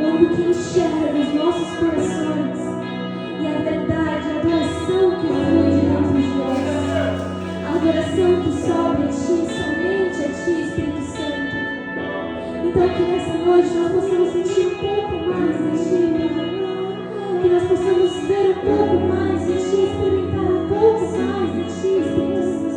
Algo que enxerga os nossos corações e a verdade, a adoração que flui de dentro de nós, a adoração que sobe a Ti, somente a Ti, Espírito Santo. Então que nessa noite nós possamos sentir um pouco mais de Ti, que nós possamos ver um pouco mais de Ti, experimentar um pouco mais de Ti, Espírito Santo.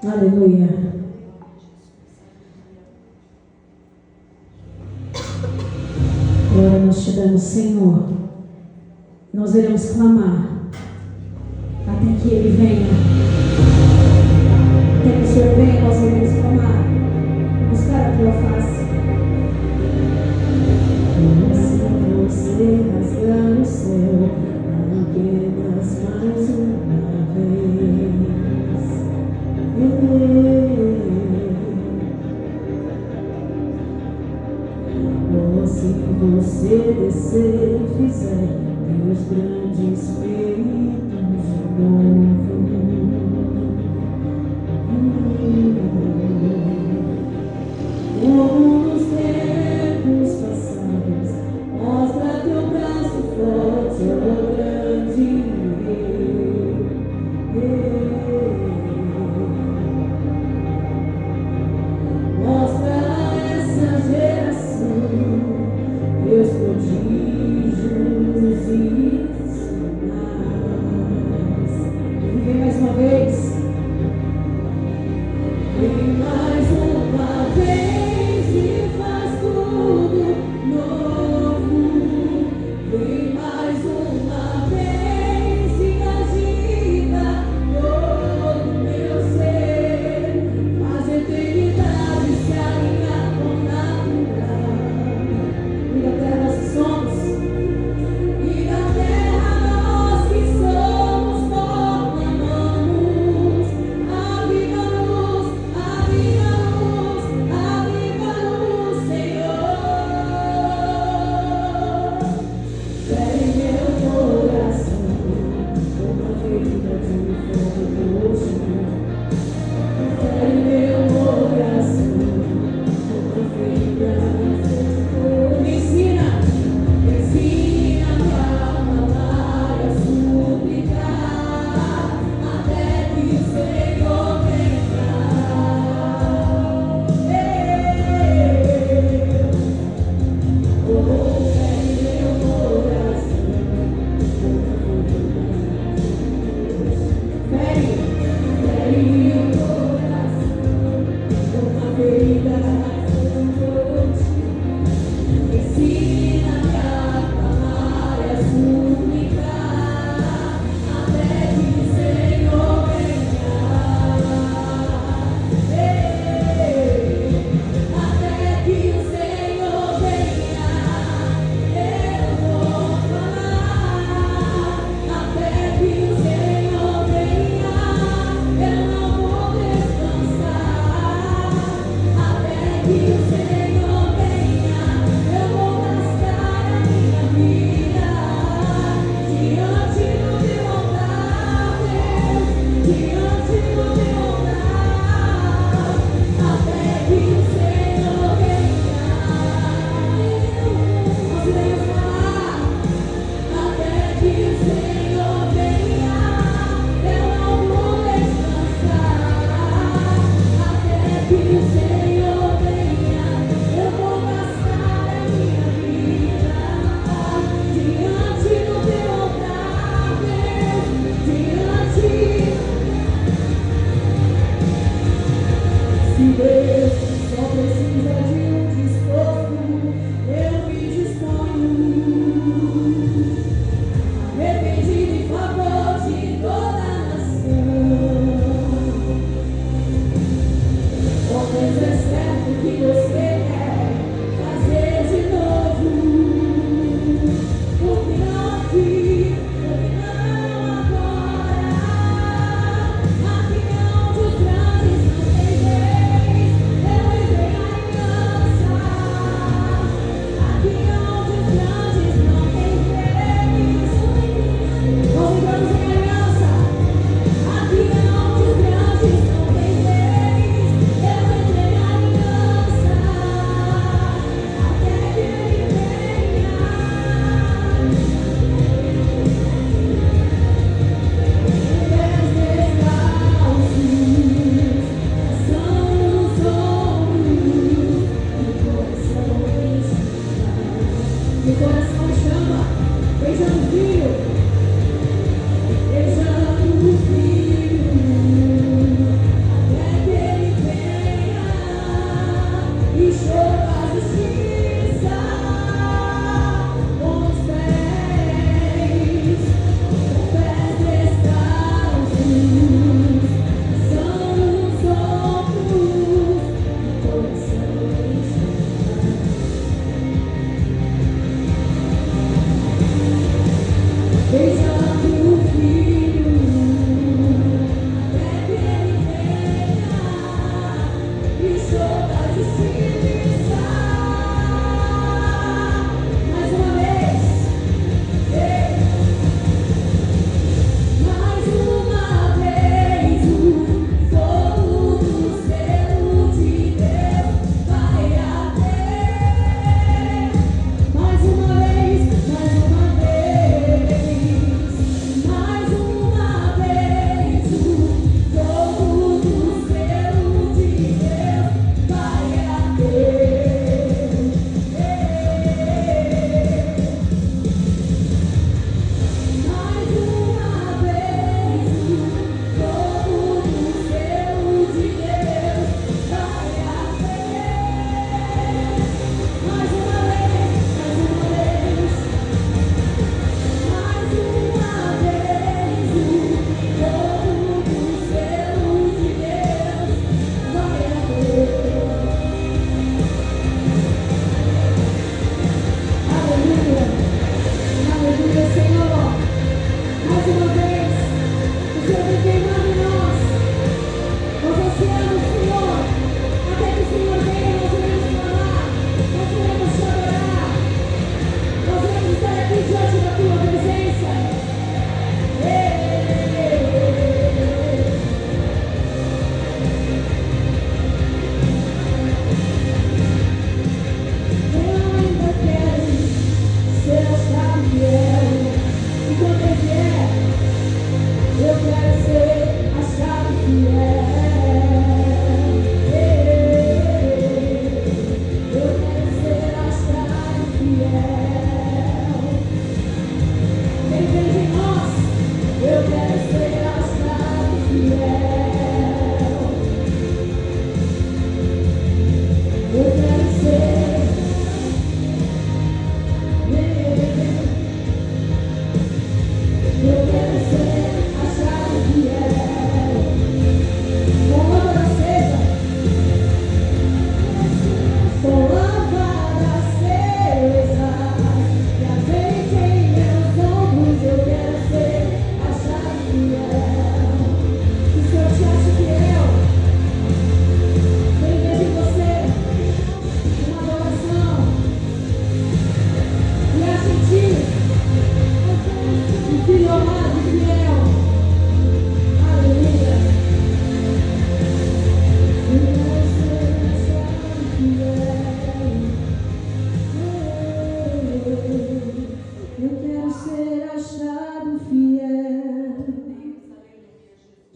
Aleluia. Agora nós te damos, Senhor. Nós iremos clamar até que Ele venha. Até que o Senhor venha, nós iremos clamar, buscar a Tua face. Se você rasgar o céu, apenas mais uma vez. Oh, se você descer e fizer Deus grandes feitos de novo, como nos tempos passados, mostra teu braço forte, oh grande mostra a essa geração teus prodígios e sinais.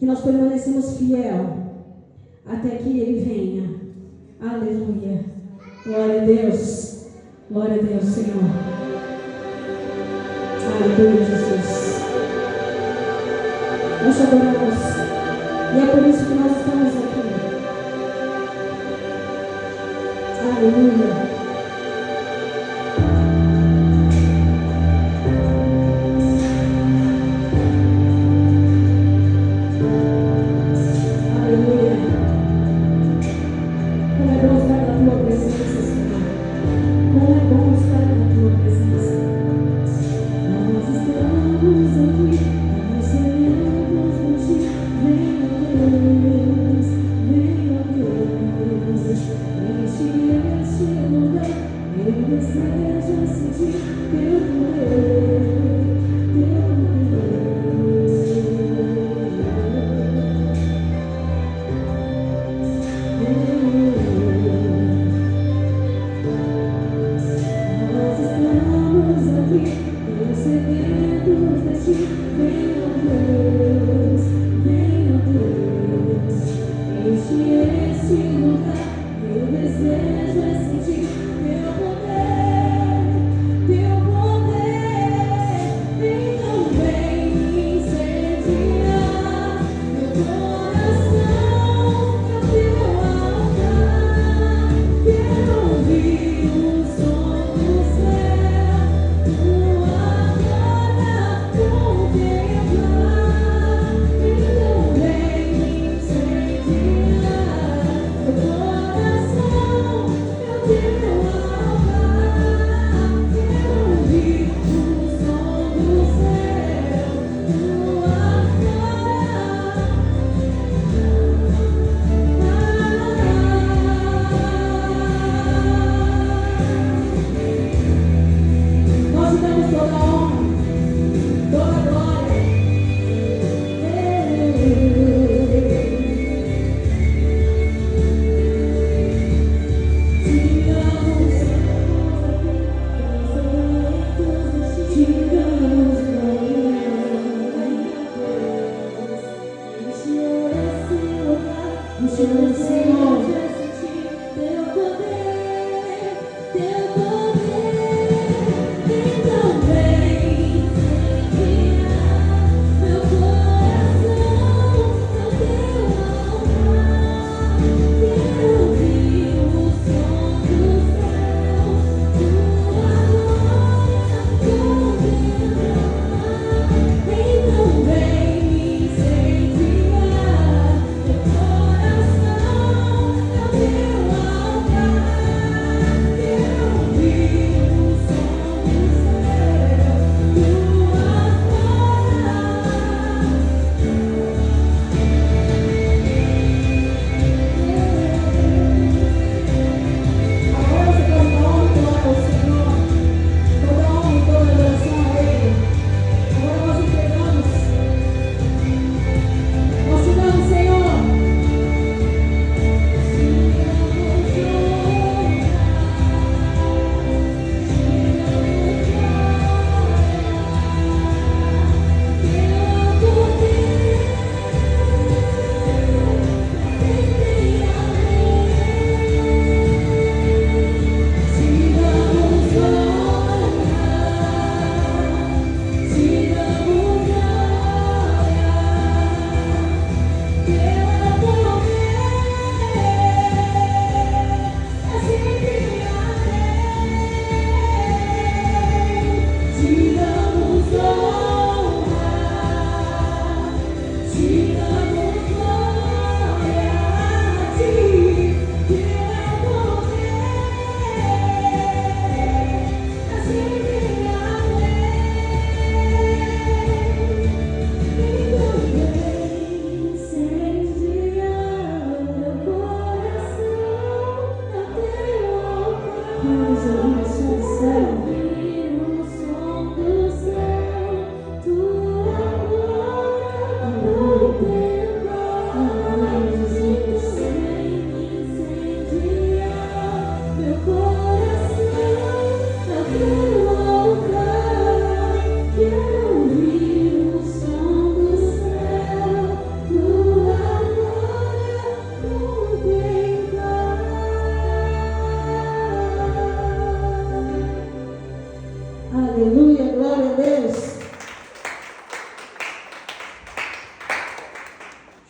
nós permanecemos fiel até que Ele venha. Aleluia. Glória a Deus. Glória a Deus, Senhor. Aleluia, Jesus. Nós te adoramos. E é por isso que nós estamos aqui. Aleluia.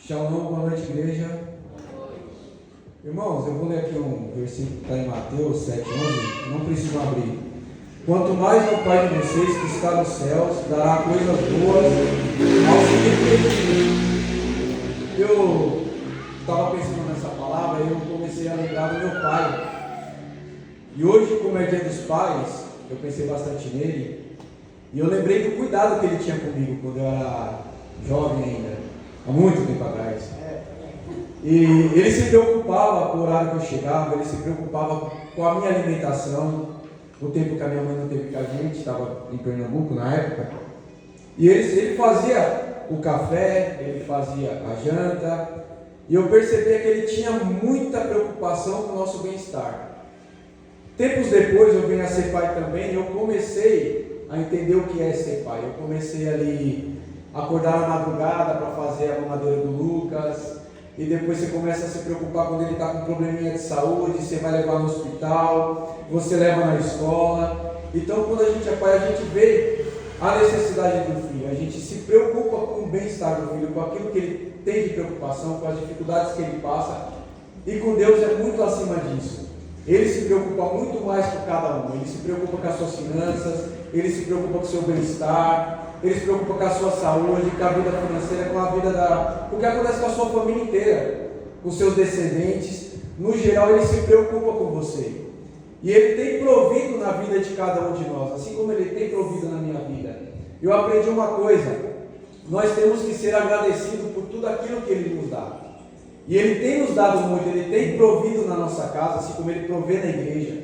Shalom, boa noite, igreja. Irmãos, eu vou ler aqui um versículo que está em Mateus 7,11. Não preciso abrir. Quanto mais ao Pai de vocês que está nos céus, dará coisas boas aos que pedirem. Eu estava pensando nessa palavra e eu comecei a lembrar do meu pai. E hoje, como é dia dos pais, eu pensei bastante nele. E eu lembrei do cuidado que ele tinha comigo quando eu era jovem ainda. Há muito tempo atrás. E ele se preocupava com o horário que eu chegava, ele se preocupava com a minha alimentação, no tempo que a minha mãe não teve com a gente, estava em Pernambuco na época. E ele fazia o café, ele fazia a janta, e eu percebia que ele tinha muita preocupação com o nosso bem-estar. Tempos depois eu venho a ser pai também, e eu comecei a entender o que é ser pai. Eu comecei ali a acordar na madrugada para fazer a mamadeira do Lucas, e depois você começa a se preocupar quando ele está com um probleminha de saúde, você vai levar no hospital, você leva na escola. Então quando a gente é pai, a gente vê a necessidade do filho, a gente se preocupa com o bem-estar do filho, com aquilo que ele tem de preocupação, com as dificuldades que ele passa, e com Deus é muito acima disso. Ele se preocupa muito mais com cada um, ele se preocupa com as suas finanças, ele se preocupa com o seu bem-estar, ele se preocupa com a sua saúde, com a vida financeira, com a vida o que acontece com a sua família inteira, com os seus descendentes. No geral, ele se preocupa com você. E ele tem provido na vida de cada um de nós, assim como ele tem provido na minha vida. Eu aprendi uma coisa: nós temos que ser agradecidos por tudo aquilo que ele nos dá. E ele tem nos dado muito, ele tem provido na nossa casa, assim como ele provê na igreja.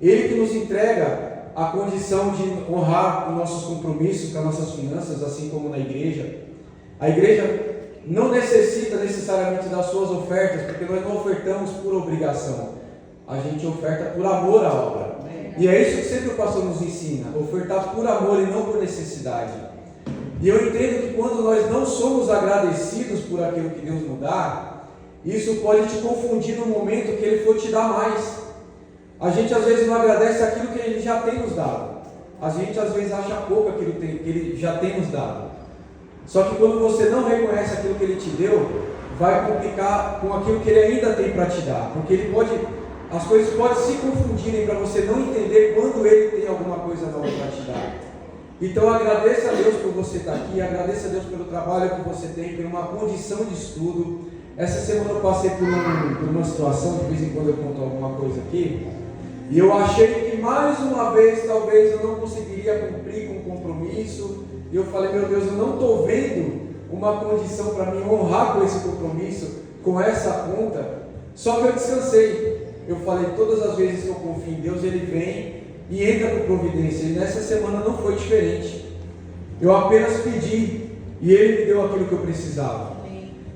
Ele que nos entrega a condição de honrar os nossos compromissos com as nossas finanças, assim como na igreja. A igreja não necessita necessariamente das suas ofertas, porque nós não ofertamos por obrigação, a gente oferta por amor à obra. E é isso que sempre o pastor nos ensina: ofertar por amor e não por necessidade. E eu entendo que quando nós não somos agradecidos por aquilo que Deus nos dá, isso pode te confundir no momento que Ele for te dar mais. A gente às vezes não agradece aquilo que Ele já tem nos dado. A gente às vezes acha pouco aquilo que Ele já tem nos dado. Só que quando você não reconhece aquilo que Ele te deu, vai complicar com aquilo que Ele ainda tem para te dar. Porque as coisas podem se confundirem para você não entender quando Ele tem alguma coisa nova para te dar. Então agradeça a Deus por você estar aqui, agradeça a Deus pelo trabalho que você tem, por uma condição de estudo. Essa semana eu passei por uma situação, de vez em quando eu conto alguma coisa aqui, e eu achei que mais uma vez, talvez eu não conseguiria cumprir com o compromisso, e eu falei: meu Deus, eu não estou vendo uma condição para me honrar com esse compromisso, com essa conta. Só que eu descansei. Eu falei: todas as vezes que eu confio em Deus, Ele vem e entra com providência, e nessa semana não foi diferente. Eu apenas pedi, e Ele me deu aquilo que eu precisava.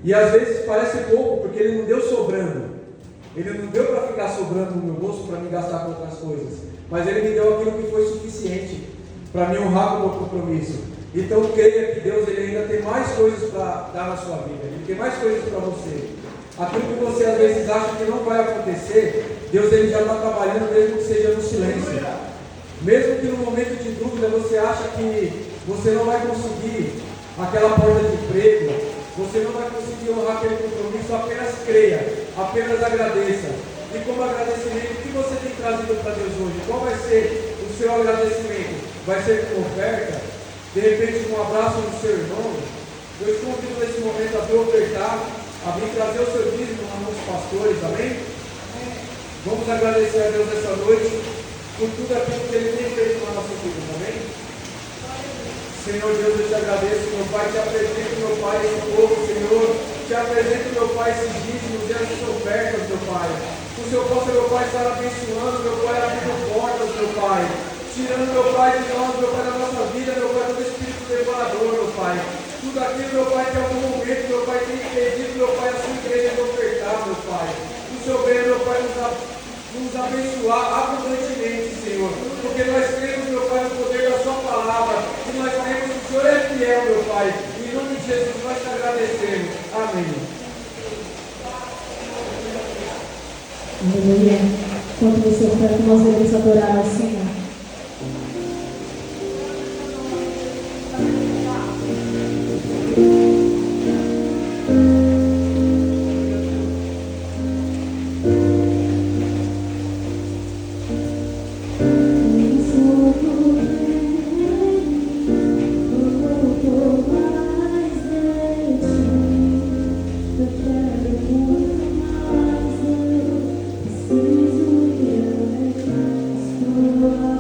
E às vezes parece pouco, porque Ele não deu sobrando. Ele não deu para ficar sobrando no meu bolso para me gastar com outras coisas. Mas Ele me deu aquilo que foi suficiente para me honrar com o meu compromisso. Então creia que Deus Ele ainda tem mais coisas para dar na sua vida. Ele tem mais coisas para você. Aquilo que você às vezes acha que não vai acontecer, Deus Ele já está trabalhando, mesmo que seja no silêncio. Mesmo que no momento de dúvida você acha que você não vai conseguir aquela porta de emprego, você não vai conseguir honrar aquele compromisso, apenas creia, apenas agradeça. E como agradecimento, o que você tem trazido para Deus hoje? Qual vai ser o seu agradecimento? Vai ser com oferta? De repente com um abraço no seu irmão? Eu te convido nesse momento a te ofertar, a vir trazer o seu dízimo nas mãos dos pastores, amém? Vamos agradecer a Deus essa noite por tudo aquilo que Ele tem feito na nossa vida, amém? Senhor Deus, eu te agradeço, meu Pai, te apresento, meu Pai, esse povo, Senhor, te apresento, meu Pai, esses dízimos e essas ofertas, meu Pai. O Senhor possa, meu Pai, estar abençoando, meu Pai, abrindo portas, meu Pai, tirando, meu Pai, de nós, meu Pai, da nossa vida, meu Pai, todo espírito devorador, meu Pai. Tudo aquilo, meu Pai, que em algum momento, meu Pai, tem impedido, meu Pai, a sua igreja de ofertar, meu Pai. O Senhor venha, meu Pai, nos abençoar abundantemente, Senhor, porque nós cremos, meu Pai, no poder da sua palavra, e nós cremos que o Senhor é fiel, meu Pai. Em nome de Jesus nós te agradecemos. Amém. Aleluia. Enquanto você oferta, nós devemos adorar ao Senhor. Preciso ir além.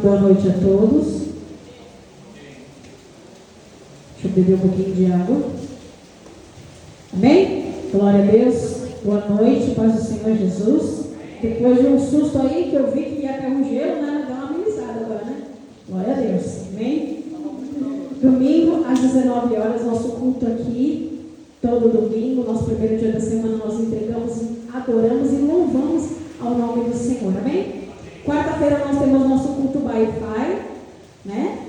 Boa noite a todos. Deixa eu beber um pouquinho de água. Amém? Glória a Deus. Boa noite, paz do Senhor Jesus. Depois de um susto aí que eu vi que ia cair um gelo, né? Dá uma amenizada agora, né? Glória a Deus. Amém? Domingo, às 19 horas, nosso culto aqui. Todo domingo, nosso primeiro dia da semana, nós entregamos, adoramos e louvamos ao nome do Senhor. Amém? Quarta-feira nós temos nosso culto Wi-Fi, né?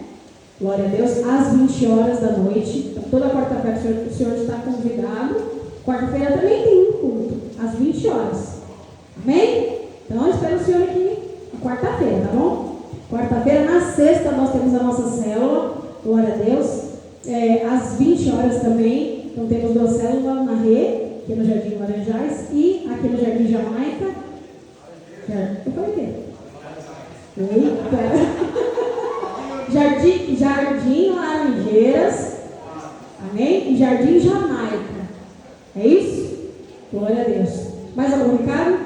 Glória a Deus, às 20 horas da noite. Então, toda quarta-feira o senhor está convidado. Quarta-feira também tem um culto, às 20 horas. Amém? Então, eu espero o senhor aqui na quarta-feira, tá bom? Quarta-feira, na sexta, nós temos a nossa célula. Glória a Deus. Às 20 horas também. Então, temos duas células na Rê, aqui no Jardim Laranjais, e aqui no Jardim Jamaica. Eu falei o quê? Jardim Laranjeiras, amém? E Jardim Jamaica, é isso? Glória a Deus. Mais algum recado?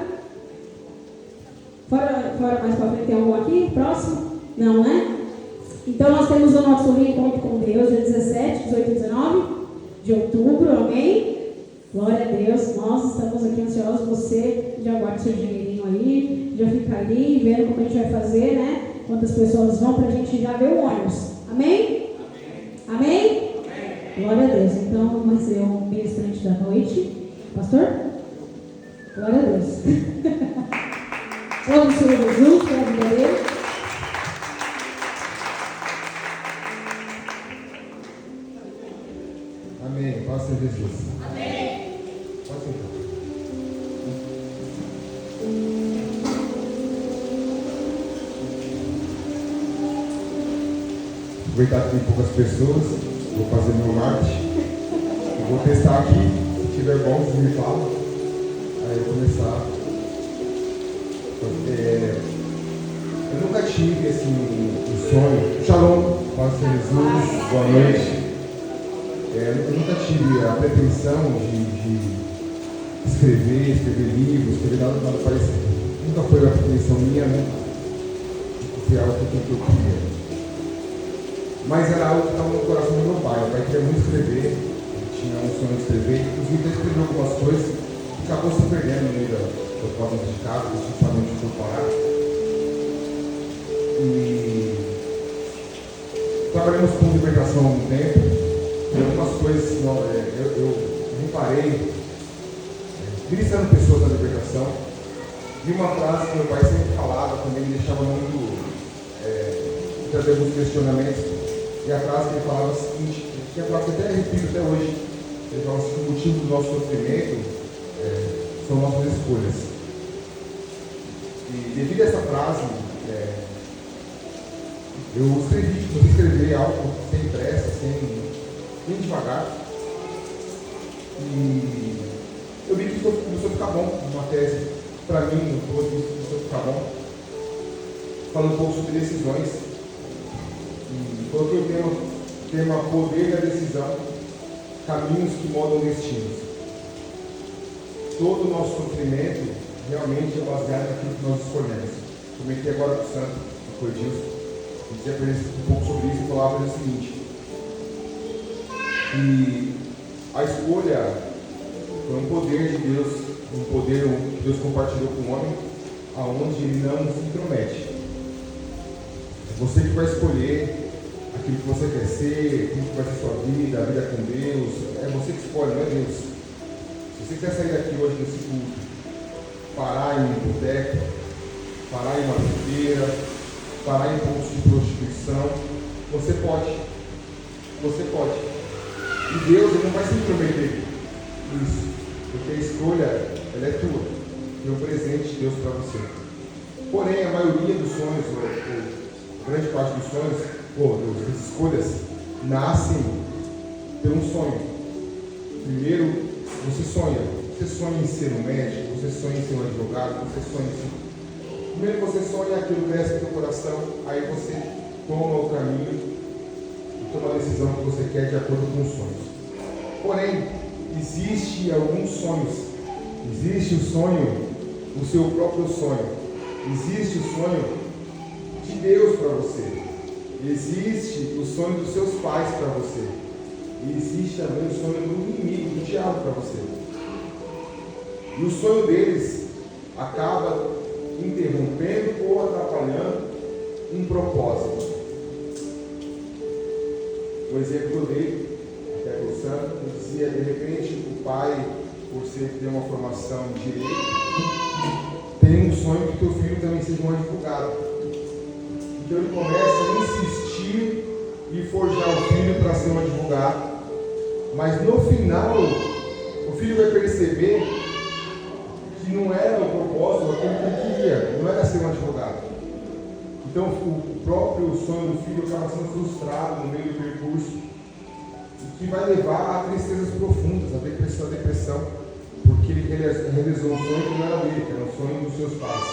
Fora mais para frente, tem algum aqui? Próximo? Não, né? Então nós temos o nosso reencontro com Deus, dia 17, 18 e 19 de outubro, amém? Glória a Deus, nós estamos aqui ansiosos, você já guarda seu dinheirinho aí, já fica ali vendo como a gente vai fazer, né? Quantas pessoas vão para a gente já ver o ônibus, amém? Amém? Glória a Deus, então vai ser um ministrante da noite, pastor? Glória a Deus. Vamos, Senhor Jesus, para a vida dele. Amém, paz seja Jesus. Amém. Pode sentar. Aproveitar que tem poucas pessoas, vou fazer meu marketing. Eu vou testar aqui, se tiver bom, você me fala. Aí eu vou começar. Eu nunca tive assim, um sonho. Shalom, paz seja Jesus, boa noite. Eu nunca tive a pretensão de escrever livros, nada parecido. Nunca foi uma pretensão minha, né? Foi algo que eu queria. Mas era algo que estava no coração do meu pai. O pai queria muito escrever, ele tinha um sonho de escrever, inclusive ele escreveu algumas coisas que acabou se perdendo no meio das portas de casa, principalmente por parar. E trabalhamos com libertação há um tempo. E algumas coisas eu reparei, ministrando pessoas da libertação, vi uma frase que meu pai sempre falava, também me deixava muito, trazer alguns questionamentos, e a frase que ele falava o seguinte, que é a frase que até repito até hoje, ele falava assim, o motivo do nosso sofrimento são nossas escolhas. E devido a essa frase, eu consegui escrever algo sem pressa, bem devagar, e eu vi que começou a ficar bom, uma tese para mim, começou a ficar bom, falando um pouco sobre decisões, e coloquei o tema poder da decisão, caminhos que moldam destinos. Todo o nosso sofrimento realmente é baseado naquilo que nós escolhemos. Comentei agora com o Santo, foi disso, e dizia para ele um pouco sobre isso e falava o seguinte. E a escolha foi um poder de Deus, um poder que Deus compartilhou com o homem, aonde ele não se intromete. É você que vai escolher aquilo que você quer ser, aquilo que vai ser sua vida, a vida com Deus. É você que escolhe, não é Deus. Se você quiser sair daqui hoje nesse culto parar em boteco, parar em uma feira, parar em pontos de prostituição. Você pode. Você pode. E Deus ele não vai se intrometer nisso, porque a escolha ela é tua. É um presente de Deus para você. Porém, a maioria dos sonhos, ou grande parte dos sonhos, ou das escolhas, nascem pelo sonho. Primeiro, você sonha. Você sonha em ser um médico, você sonha em ser um advogado, você sonha em ser... Primeiro você sonha, aquilo cresce no teu coração, aí você toma o caminho e toma a decisão que você quer de acordo com os sonhos. Porém, existe alguns sonhos. Existe o sonho, o seu próprio sonho. Existe o sonho de Deus para você. Existe o sonho dos seus pais para você. E existe também o sonho do inimigo, do diabo para você. E o sonho deles acaba interrompendo ou atrapalhando um propósito. O exemplo que eu dei, até o Santo, eu dizia, de repente, o pai, por ter uma formação de direito, tem um sonho que teu filho também seja um advogado. Então ele começa a insistir e forjar o filho para ser um advogado. Mas no final, o filho vai perceber que não era o propósito aquilo que ele queria, não era ser um advogado. Então o próprio sonho do filho acaba sendo frustrado no meio do percurso, o que vai levar a tristezas profundas, a depressão, porque ele realizou um sonho que não era dele, que era um sonho dos seus pais.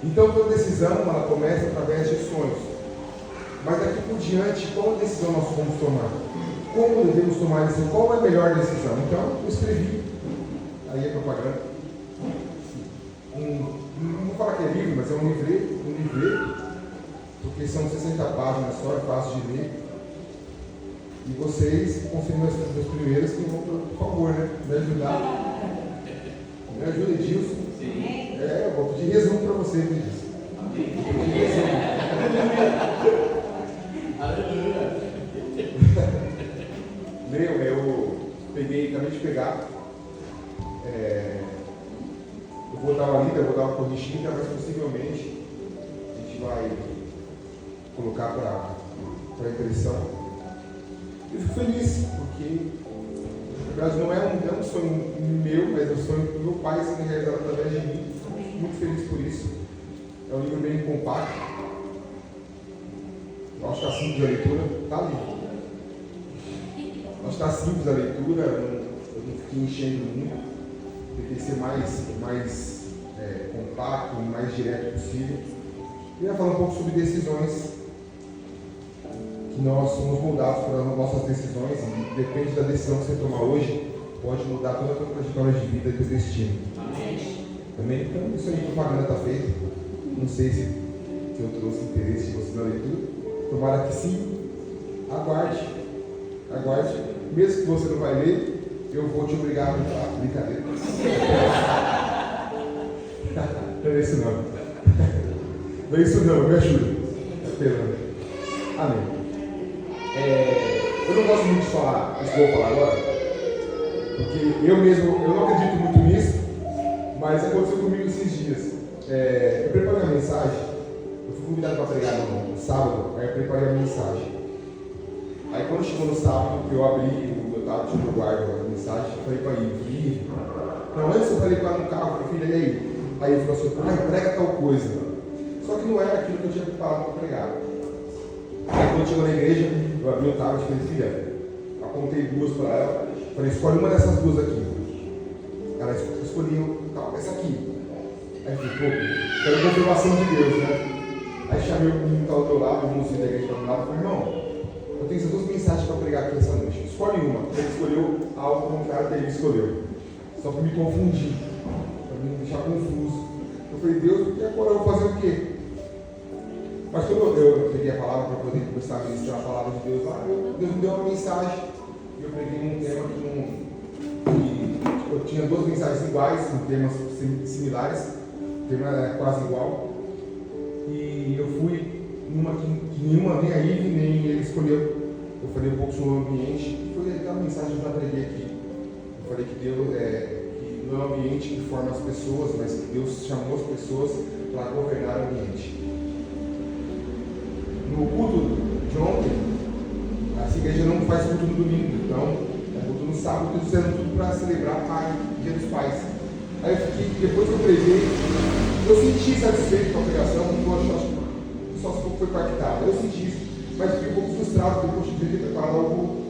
Então toda decisão ela começa através de sonhos. Mas daqui por diante, qual decisão nós vamos tomar? Como devemos tomar a decisão? Qual é a melhor decisão? Então eu escrevi. Aí é propaganda. Não vou falar que é livro, mas é um livreto, porque são 60 páginas só, é fácil de ler. E vocês, confirmam as primeiras que vão, por favor, né? Me ajudar. Me ajuda, Edilson. Sim. Eu vou pedir resumo para você, Edilson. Aleluia. Eu acabei de pegar. Eu vou dar uma lida, eu vou dar uma corrigida, mas possivelmente a gente vai colocar para impressão. Eu fico feliz, porque na verdade não é um sonho meu, mas é um sonho do meu pai sendo realizado através de mim. Fico muito feliz por isso. É um livro bem compacto. Eu acho que está simples a leitura. Está ali. Eu acho que está simples a leitura, eu não fiquei enchendo muito. Tentei ser mais compacto e mais direto possível. Eu ia falar um pouco sobre decisões, que nós somos moldados pelas nossas decisões, e depende da decisão que você tomar hoje, pode mudar toda a tua trajetória de vida e teu destino. Amém? Então, isso aí, propaganda está feita. Não sei se eu trouxe interesse de você na leitura. Tomara que sim. Aguarde. Mesmo que você não vai ler, eu vou te obrigar a lutar. Brincadeira. Não é isso não. Não é isso não, me ajuda. Esperando. Amém. Eu não gosto muito de falar isso que eu vou falar agora, porque eu não acredito muito nisso, mas aconteceu comigo esses dias. Eu preparei uma mensagem, eu fui convidado para pregar no sábado, aí eu preparei a mensagem. Aí quando chegou no sábado, eu abri o meu tablet, eu guardo a mensagem, falei para ele, não, antes eu falei com ela no carro, falei, filho, e aí? Aí ele falou assim, pai, prega tal coisa. Só que não era aquilo que eu tinha preparado para pregar. Aí quando chegou na igreja, eu abri o tablet e falei, filha, apontei duas para ela, falei, escolhe uma dessas duas aqui. Ela escolheu, essa aqui. Aí eu falei, pô, quero confirmação de Deus, né? Aí chamei o menino que estava do meu lado, o mocinho da igreja que estava do meu lado, e falei, irmão, eu tenho essas duas mensagens para pregar aqui essa noite. Escolhe uma. Ele escolheu algo contrário que ele escolheu. Só para me confundir, para me deixar confuso. Eu falei, Deus, e agora eu vou fazer o quê? Mas quando eu peguei a palavra para poder começar a ministrar a palavra de Deus lá, Deus me deu uma mensagem. E eu preguei um tema que eu tinha duas mensagens iguais, com temas similares. O tema era quase igual. E eu fui numa que nenhuma, nem a Ive, nem ele escolheu. Eu falei um pouco sobre o ambiente. E foi aquela mensagem que eu já preguei aqui. Eu falei que Deus, que não é o ambiente que forma as pessoas, mas que Deus chamou as pessoas para governar o ambiente. No culto de ontem, essa igreja não faz culto no domingo, então é culto no sábado, fazendo tudo para celebrar o Dia dos Pais. Aí eu fiquei, depois que eu preguei, eu senti satisfeito com a pregação, eu acho que só se foi impactado. Eu senti isso, mas fiquei um pouco frustrado, porque eu devia ter preparado algo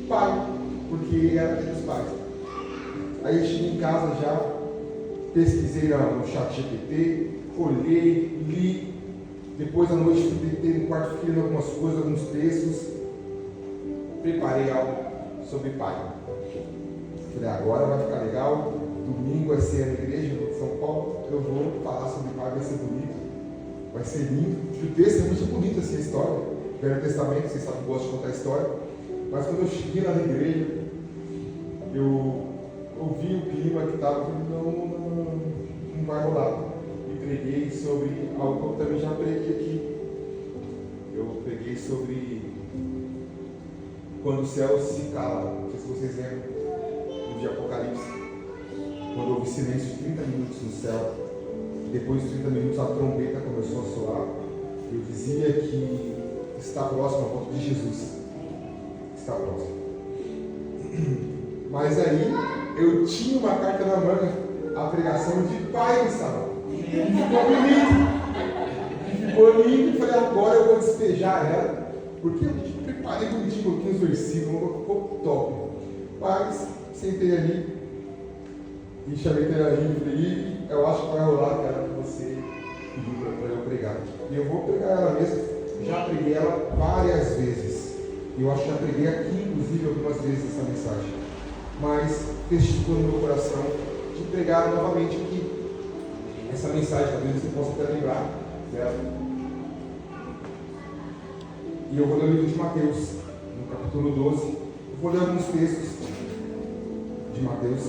pai, porque era Dia dos Pais. Aí eu cheguei em casa já, pesquisei no chat GPT, olhei, li, depois à noite fui no quarto, fiquei lendo algumas coisas, alguns textos, preparei algo sobre pai. Falei, agora vai ficar legal, domingo vai ser na igreja de São Paulo, eu vou falar sobre pai, vai ser bonito, vai ser lindo. O texto é muito bonito assim, a história, Velho Testamento, vocês sabem que eu gosto de contar a história, mas quando eu cheguei lá na igreja, eu ouvi o clima que estava, não vai rolar. E preguei sobre algo que eu também já preguei aqui. Eu preguei sobre quando o céu se cala. Não sei se vocês lembram de Apocalipse. Quando houve silêncio de 30 minutos no céu. Depois de 30 minutos a trombeta começou a soar. Eu dizia que está próximo a volta de Jesus. Está próximo. Mas aí eu tinha uma carta na manga, a pregação de pai no salão. Ficou lindo. Falei, agora eu vou despejar ela, porque eu preparei bonitinho, coloquei os versículos, ficou top. Mas sentei ali e chamei ele ali e falei, eu acho que vai rolar aquela que você pediu para eu pregar. E eu vou pregar ela mesmo, já preguei ela várias vezes. E eu acho que já preguei aqui, inclusive, algumas vezes essa mensagem. Mas testificou no meu coração de pregar novamente aqui essa mensagem, talvez você possa até lembrar dela. E eu vou ler o livro de Mateus, no capítulo 12. Eu vou ler alguns textos de Mateus.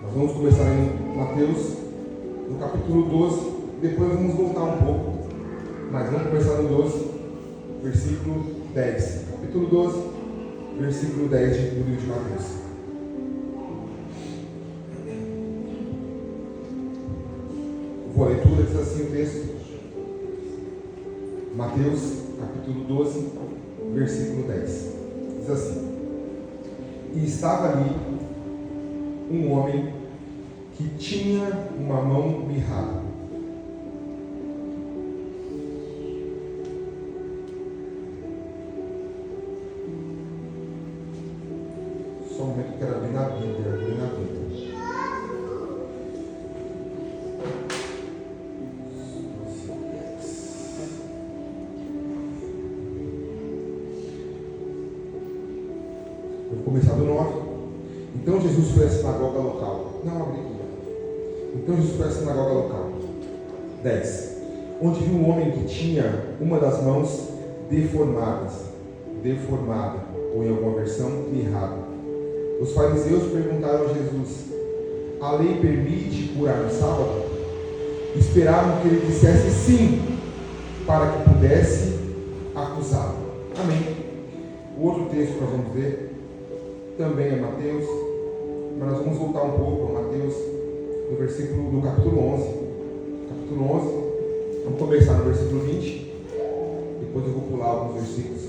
Nós vamos começar em Mateus, no capítulo 12. Depois vamos voltar um pouco, mas vamos começar no 12, versículo 10. Capítulo 12, versículo 10 do livro de Mateus. Boa leitura, diz assim o texto. Mateus, capítulo 12, versículo 10. Diz assim: E estava ali um homem que tinha uma mão mirrada. Só um momento que eu quero abrir na Bíblia, abrir na Bíblia. Eu vou começar do 9. Então Jesus foi à sinagoga local. Não, abri aqui. Então Jesus foi à sinagoga local. 10. Onde viu um homem que tinha uma das mãos deformada, ou em alguma versão, mirrada. Os fariseus perguntaram a Jesus: a lei permite curar no sábado? Esperavam que ele dissesse sim, para que pudesse acusá-lo. Amém. O outro texto que nós vamos ver também é Mateus, mas nós vamos voltar um pouco a Mateus, no capítulo 11. Capítulo 11, vamos começar no versículo 20, depois eu vou pular alguns versículos.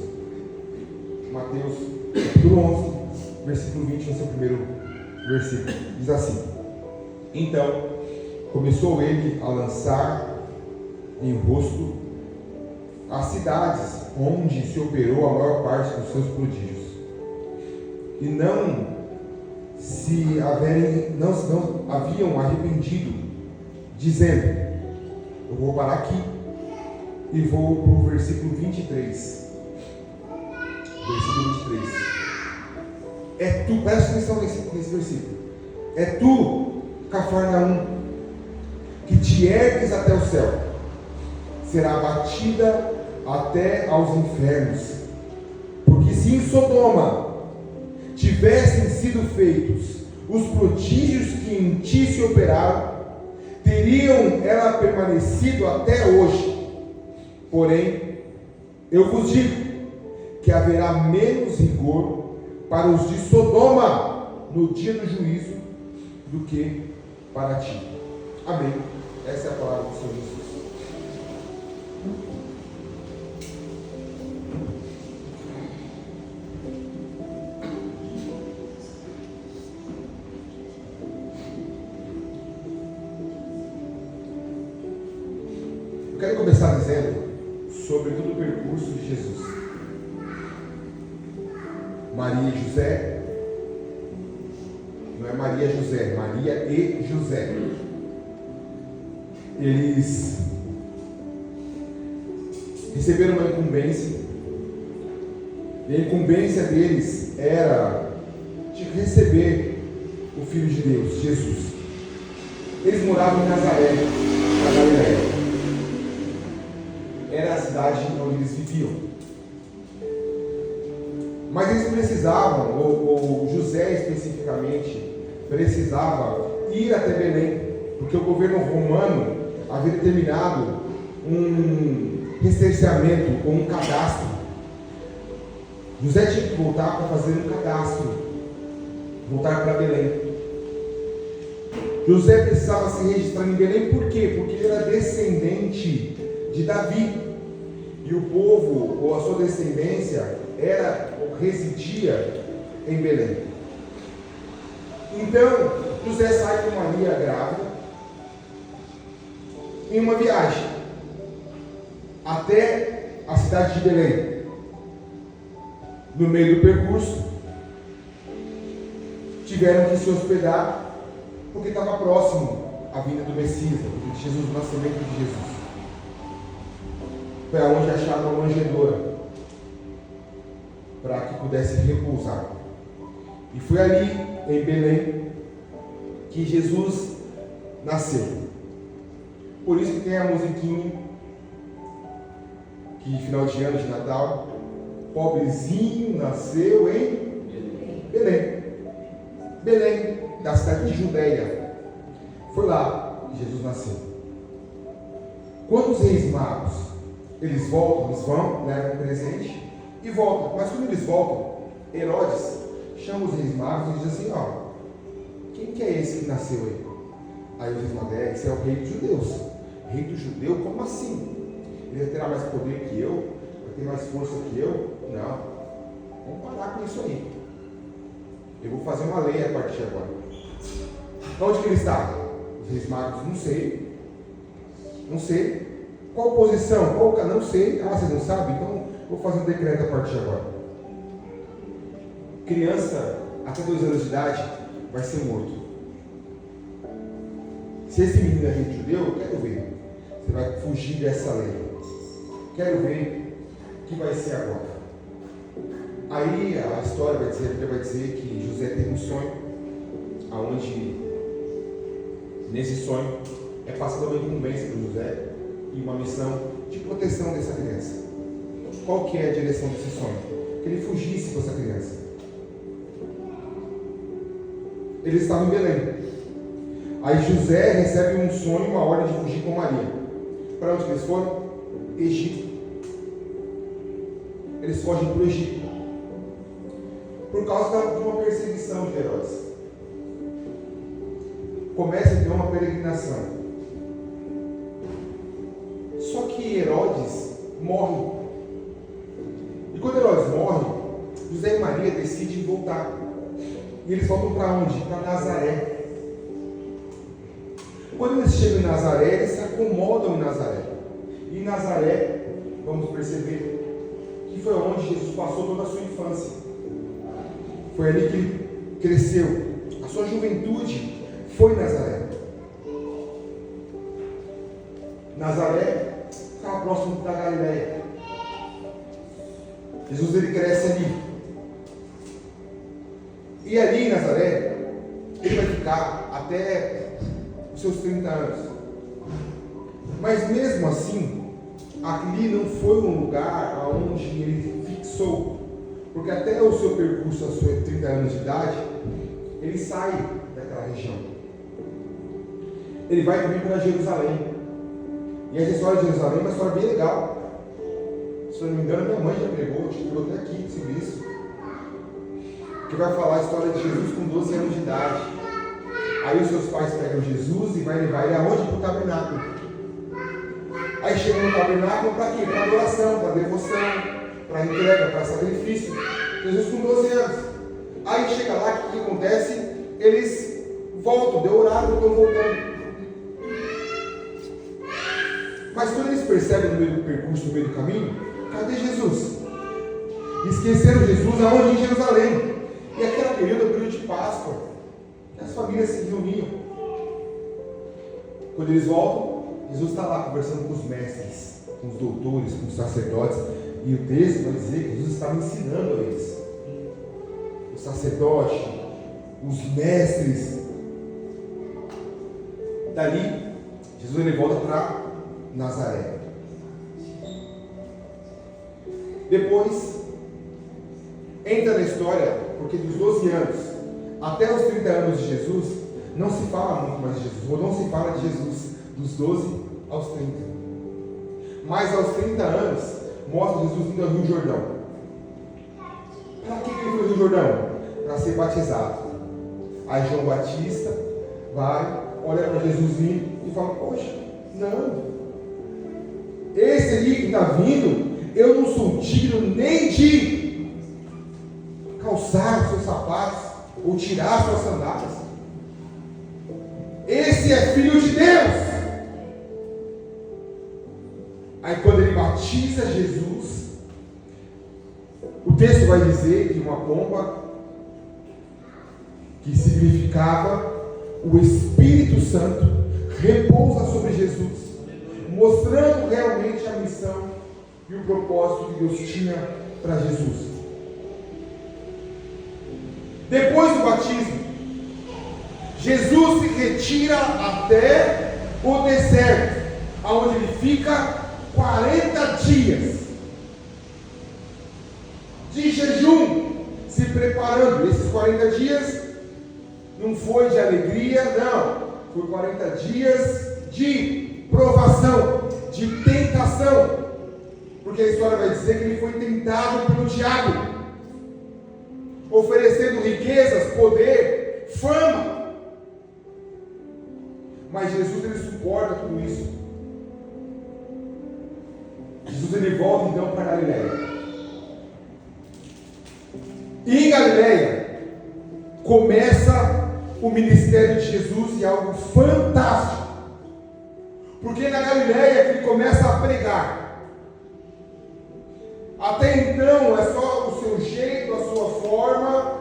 Mateus, capítulo 11, versículo 20, no seu primeiro versículo, diz assim: Então começou ele a lançar em rosto as cidades onde se operou a maior parte dos seus prodígios, e não haviam arrependido, dizendo. Eu vou parar aqui e vou para o versículo 23. Versículo 23. Presta atenção nesse versículo. É tu, Cafarnaum, que te ergues até o céu, será abatida até aos infernos. Porque se em Sodoma tivessem sido feitos os prodígios que em ti se operaram, teriam ela permanecido até hoje. Porém, eu vos digo que haverá menos rigor para os de Sodoma no dia do juízo do que para ti. Amém. Essa é a palavra do Senhor Jesus. Eu quero começar dizendo sobre todo o percurso de Jesus. Maria e José, não é Maria e José, Maria e José. Eles receberam uma incumbência, e a incumbência deles era de receber o Filho de Deus, Jesus. Eles moravam em Nazaré, na Galileia. Era a cidade onde eles viviam. Mas eles precisavam, ou José especificamente, precisava ir até Belém, porque o governo romano havia determinado um recenseamento ou um cadastro. José tinha que voltar para fazer um cadastro, voltar para Belém. José precisava se registrar em Belém, por quê? Porque ele era descendente de Davi. E o povo, ou a sua descendência, residia em Belém. Então, José sai com Maria grávida em uma viagem até a cidade de Belém. No meio do percurso, tiveram que se hospedar porque estava próximo à vinda do Messias, de Jesus, o nascimento de Jesus. Foi aonde acharam uma manjedoura para que pudesse repousar. E foi ali, em Belém, que Jesus nasceu. Por isso que tem a musiquinha, que final de ano de Natal, pobrezinho nasceu em Belém. Belém, da cidade de Judeia. Foi lá que Jesus nasceu. Quando os reis magos eles voltam, eles vão, levam um presente e voltam. Mas quando eles voltam, Herodes chama os reis magos e diz assim: ó, quem que é esse que nasceu aí? Aí os reis magos: esse é o rei dos judeus. Rei do judeu? Como assim? Ele terá mais poder que eu? Vai ter mais força que eu? Não. Vamos parar com isso aí. Eu vou fazer uma lei a partir de agora. Onde que ele está? Os reis magos: não sei. Não sei. Qual posição? Qual? Não sei. Ah, vocês não sabem? Então vou fazer um decreto a partir de agora. Criança até 2 anos de idade vai ser morto. Se esse menino é rei judeu, eu quero ver. Você vai fugir dessa lei. Quero ver o que vai ser agora. Aí a história vai dizer, a Bíblia vai dizer que José teve um sonho, aonde nesse sonho é passada uma incumbência para José e uma missão de proteção dessa criança. Qual que é a direção desse sonho? Que ele fugisse com essa criança. Eles estavam em Belém. Aí José recebe um sonho, uma ordem de fugir com Maria. Para onde eles foram? Egito. Eles fogem para o Egito por causa de uma perseguição de Herodes. Começa a ter uma peregrinação. Só que Herodes morre. E quando Herodes morre, José e Maria decidem voltar. E eles voltam para onde? Para Nazaré. Quando eles chegam em Nazaré, eles se acomodam em Nazaré. E em Nazaré, vamos perceber que foi onde Jesus passou toda a sua infância. Foi ali que ele cresceu. A sua juventude foi em Nazaré. Nazaré ficava próximo da Galileia. Jesus ele cresce ali. E ali em Nazaré, ele vai ficar até os seus 30 anos. Mas mesmo assim, ali não foi um lugar onde ele fixou. Porque até o seu percurso, aos seus 30 anos de idade, ele sai daquela região. Ele vai também para Jerusalém. E essa história de Jerusalém é uma história bem legal. Se eu não me engano, minha mãe já pregou até aqui sobre isso. que vai falar a história de Jesus com 12 anos de idade. Aí os seus pais pegam Jesus e vai levar ele aonde? Para o tabernáculo. Aí chega no tabernáculo para quê? Para adoração, para devoção, para entrega, para sacrifício. Jesus com 12 anos. Aí chega lá, o que acontece? Eles voltam, deu horário, estão voltando. Mas quando eles percebem no meio do percurso, no meio do caminho, cadê Jesus? Esqueceram Jesus aonde? Em Jerusalém. E aquele período é o período de Páscoa, que as famílias se reuniam. Quando eles voltam, Jesus está lá conversando com os mestres, com os doutores, com os sacerdotes. E o texto vai dizer que Jesus estava ensinando a eles. Os sacerdotes, os mestres. Dali, Jesus ele volta para Nazaré. Depois, entra na história, porque dos 12 anos até os 30 anos de Jesus, não se fala muito mais de Jesus, ou não se fala de Jesus dos 12 aos 30. Mas aos 30 anos, mostra Jesus indo ao Rio Jordão. Para que ele foi ao Rio Jordão? Para ser batizado. Aí João Batista vai, olha para Jesus vindo e fala: poxa, não, esse ali que está vindo, eu não sou digno nem de calçar os seus sapatos ou tirar as suas sandálias. Esse é filho de Deus. Aí quando ele batiza Jesus, o texto vai dizer que uma pomba, que significava o Espírito Santo, repousa sobre Jesus, mostrando realmente a missão e o propósito que Deus tinha para Jesus. Depois do batismo, Jesus se retira até o deserto, onde ele fica 40 dias de jejum, se preparando. Esses 40 dias não foi de alegria, não, foi 40 dias de provação, de tentação, porque a história vai dizer que ele foi tentado pelo diabo, oferecendo riquezas, poder, fama. Mas Jesus ele suporta tudo isso. Jesus ele volta então para Galileia. E em Galileia começa o ministério de Jesus, e algo fantástico. Porque na Galileia que ele começa a pregar. Até então é só o seu jeito, a sua forma,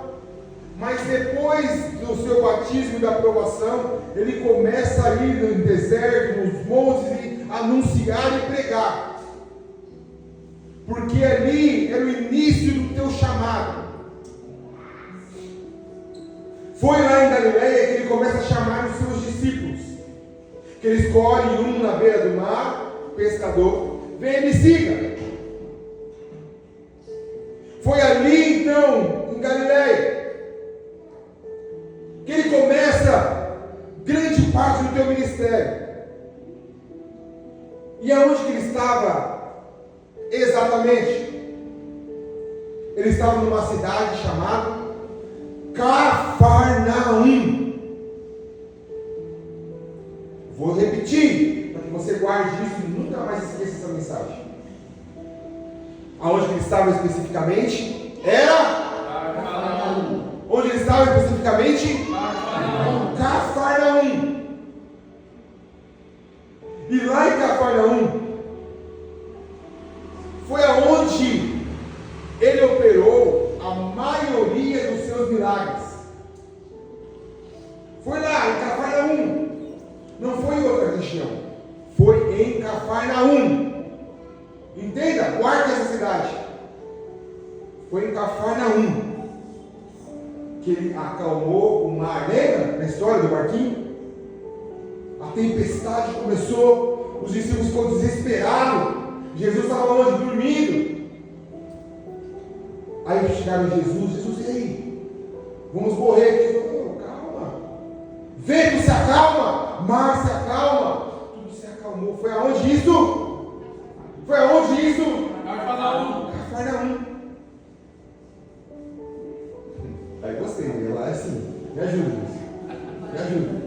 mas depois do seu batismo e da aprovação, ele começa a ir no deserto, nos montes, e anunciar e pregar. Porque ali era o início do teu chamado. Foi lá em Galileia que ele começa a chamar os seus discípulos, que ele escolhe um na beira do mar, pescador: vem, me siga. Foi ali então, em Galileia, que ele começa grande parte do teu ministério. E aonde que ele estava exatamente? Ele estava numa cidade chamada Cafarnaum. Vou repetir, para que você guarde isso e nunca mais esqueça essa mensagem. Aonde ele estava especificamente? Era Cafarnaum. Onde ele estava especificamente? Cafarnaum. E lá em Cafarnaum foi aonde ele operou a maioria dos seus milagres. Foi lá em Cafarnaum. Não foi em outra região. Foi em Cafarnaum. Entenda, guarde essa cidade. Foi em Cafarnaum que ele acalmou o mar. Lembra na história do barquinho? A tempestade começou, os discípulos ficou desesperados. Jesus estava longe, dormindo. Aí chegaram Jesus, e aí? Vamos morrer aqui. Calma. Vento se acalma, mar se acalma, tudo se acalmou. Foi aonde isso? Foi aonde isso? Cafarnaum. Me ajuda.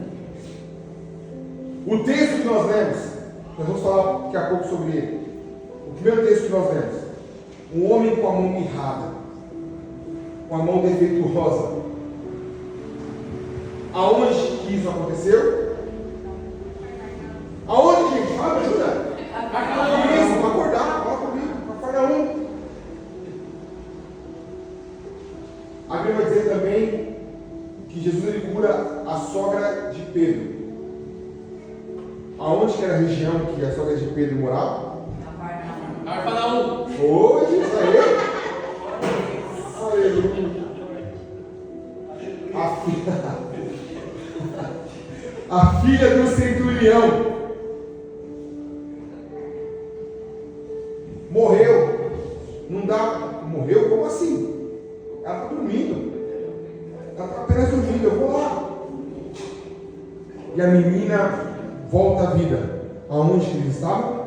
O texto que nós lemos, nós vamos falar daqui a pouco sobre ele. O primeiro texto que nós lemos: um homem com a mão mirrada, com a mão defeituosa. Aonde que isso aconteceu? Aonde, gente? Fala, me ajuda. Isso, para acordar, fala comigo, Cafarnaum. A Bíblia vai dizer também que Jesus ele cura a sogra de Pedro. Aonde que era a região que a sogra de Pedro morava? Cafarnaum. Hoje, isso aí. Aleluia. A filha do centurião morreu. Não dá. Morreu? Como assim? Ela está dormindo. Ela está apenas dormindo. Eu vou lá. E a menina volta à vida. Aonde que eles estavam?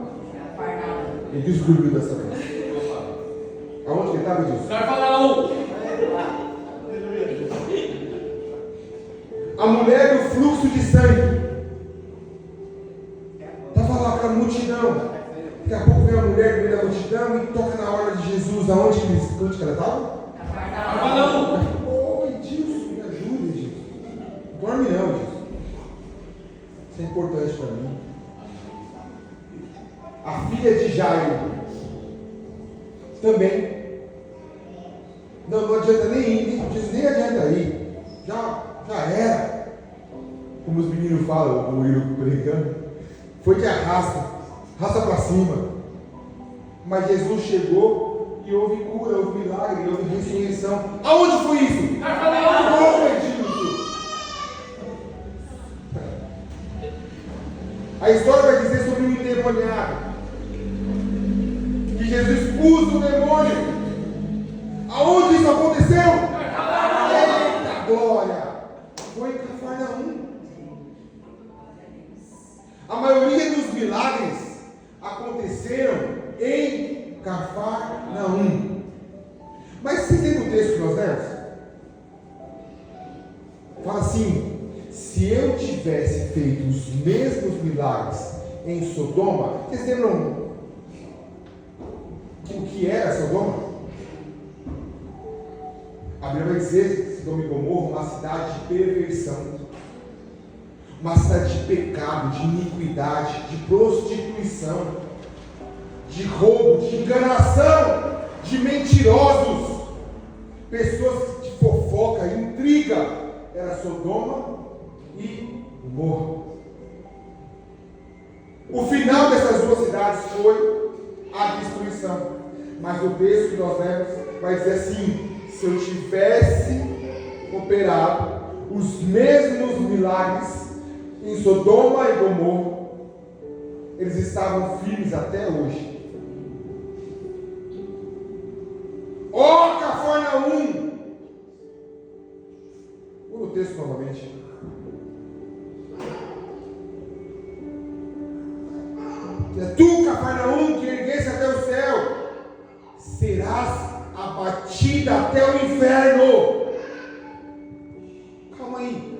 Ele descobriu dessa vez. Aonde que ele estava, Edilson? Cafarnaum. A mulher do fluxo de sangue estava lá com a multidão. Daqui a pouco vem a mulher no meio da multidão e toca na hora de Jesus. Aonde que ela estava? Cafarnaum. Oh, Edilson, me ajuda, Edilson. Não dorme não, Edilson. Isso é importante para mim. A filha de Jairo também. Não adianta nem ir, nem adianta ir. Já era. Como os meninos falam, o Murilo brincando, foi de arrasta para cima. Mas Jesus chegou e houve cura, houve milagre, houve ressurreição. Aonde foi isso? A história vai dizer sobre um endemoniado, que Jesus expulsa o demônio. Aonde isso aconteceu? Eita glória! Foi em Cafarnaum. A maioria dos milagres aconteceram em Cafarnaum. Mas vocês lembram o texto que nós lemos? Fala assim: se eu tivesse feito os mesmos milagres em Sodoma, vocês lembram o que era Sodoma? A Bíblia vai dizer, Sodoma e Gomorra, uma cidade de perversão, uma cidade de pecado, de iniquidade, de prostituição, de roubo, de enganação, de mentirosos, pessoas de fofoca, intriga. Era Sodoma e Gomorra. O final dessas duas cidades foi a destruição. Mas o texto que nós lemos vai dizer assim: se eu tivesse operado os mesmos milagres em Sodoma e Gomorra, eles estavam firmes até hoje. Ó Cafarnaum! Vou no texto novamente. Tu, Cafarnaum, que erguesse até o céu, serás abatida até o inferno. Calma aí.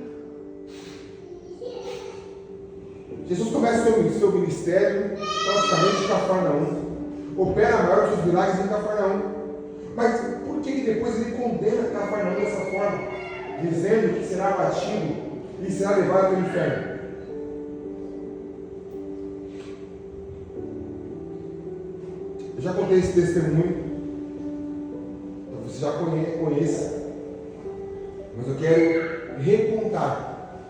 Jesus começa o seu ministério praticamente em Cafarnaum. Opera a maior dos milagres em Cafarnaum. Mas por que depois ele condena Cafarnaum dessa forma? Dizendo que será abatido e será levado para o inferno. Eu já contei esse testemunho, você já conhece, mas eu quero recontar.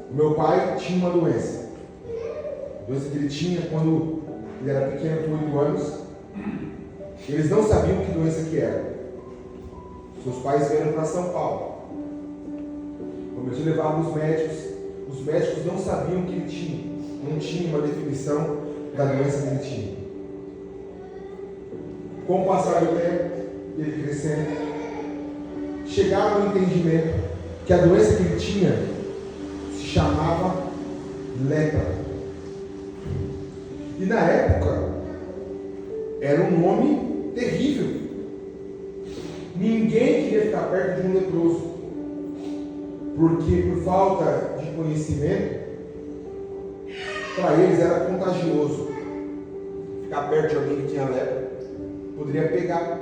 O meu pai tinha uma doença que ele tinha quando ele era pequeno, com 8 anos. Eles não sabiam que doença que era. Seus pais vieram para São Paulo, começou a levar os médicos não sabiam o que ele tinha, não tinha uma definição da doença que ele tinha. Com o passar do tempo, ele crescendo, chegaram ao entendimento que a doença que ele tinha se chamava lepra. E na época era um nome terrível. Ninguém queria ficar perto de um leproso. porque por falta de conhecimento, para eles era contagioso. Ficar perto de alguém que tinha lepra poderia pegar.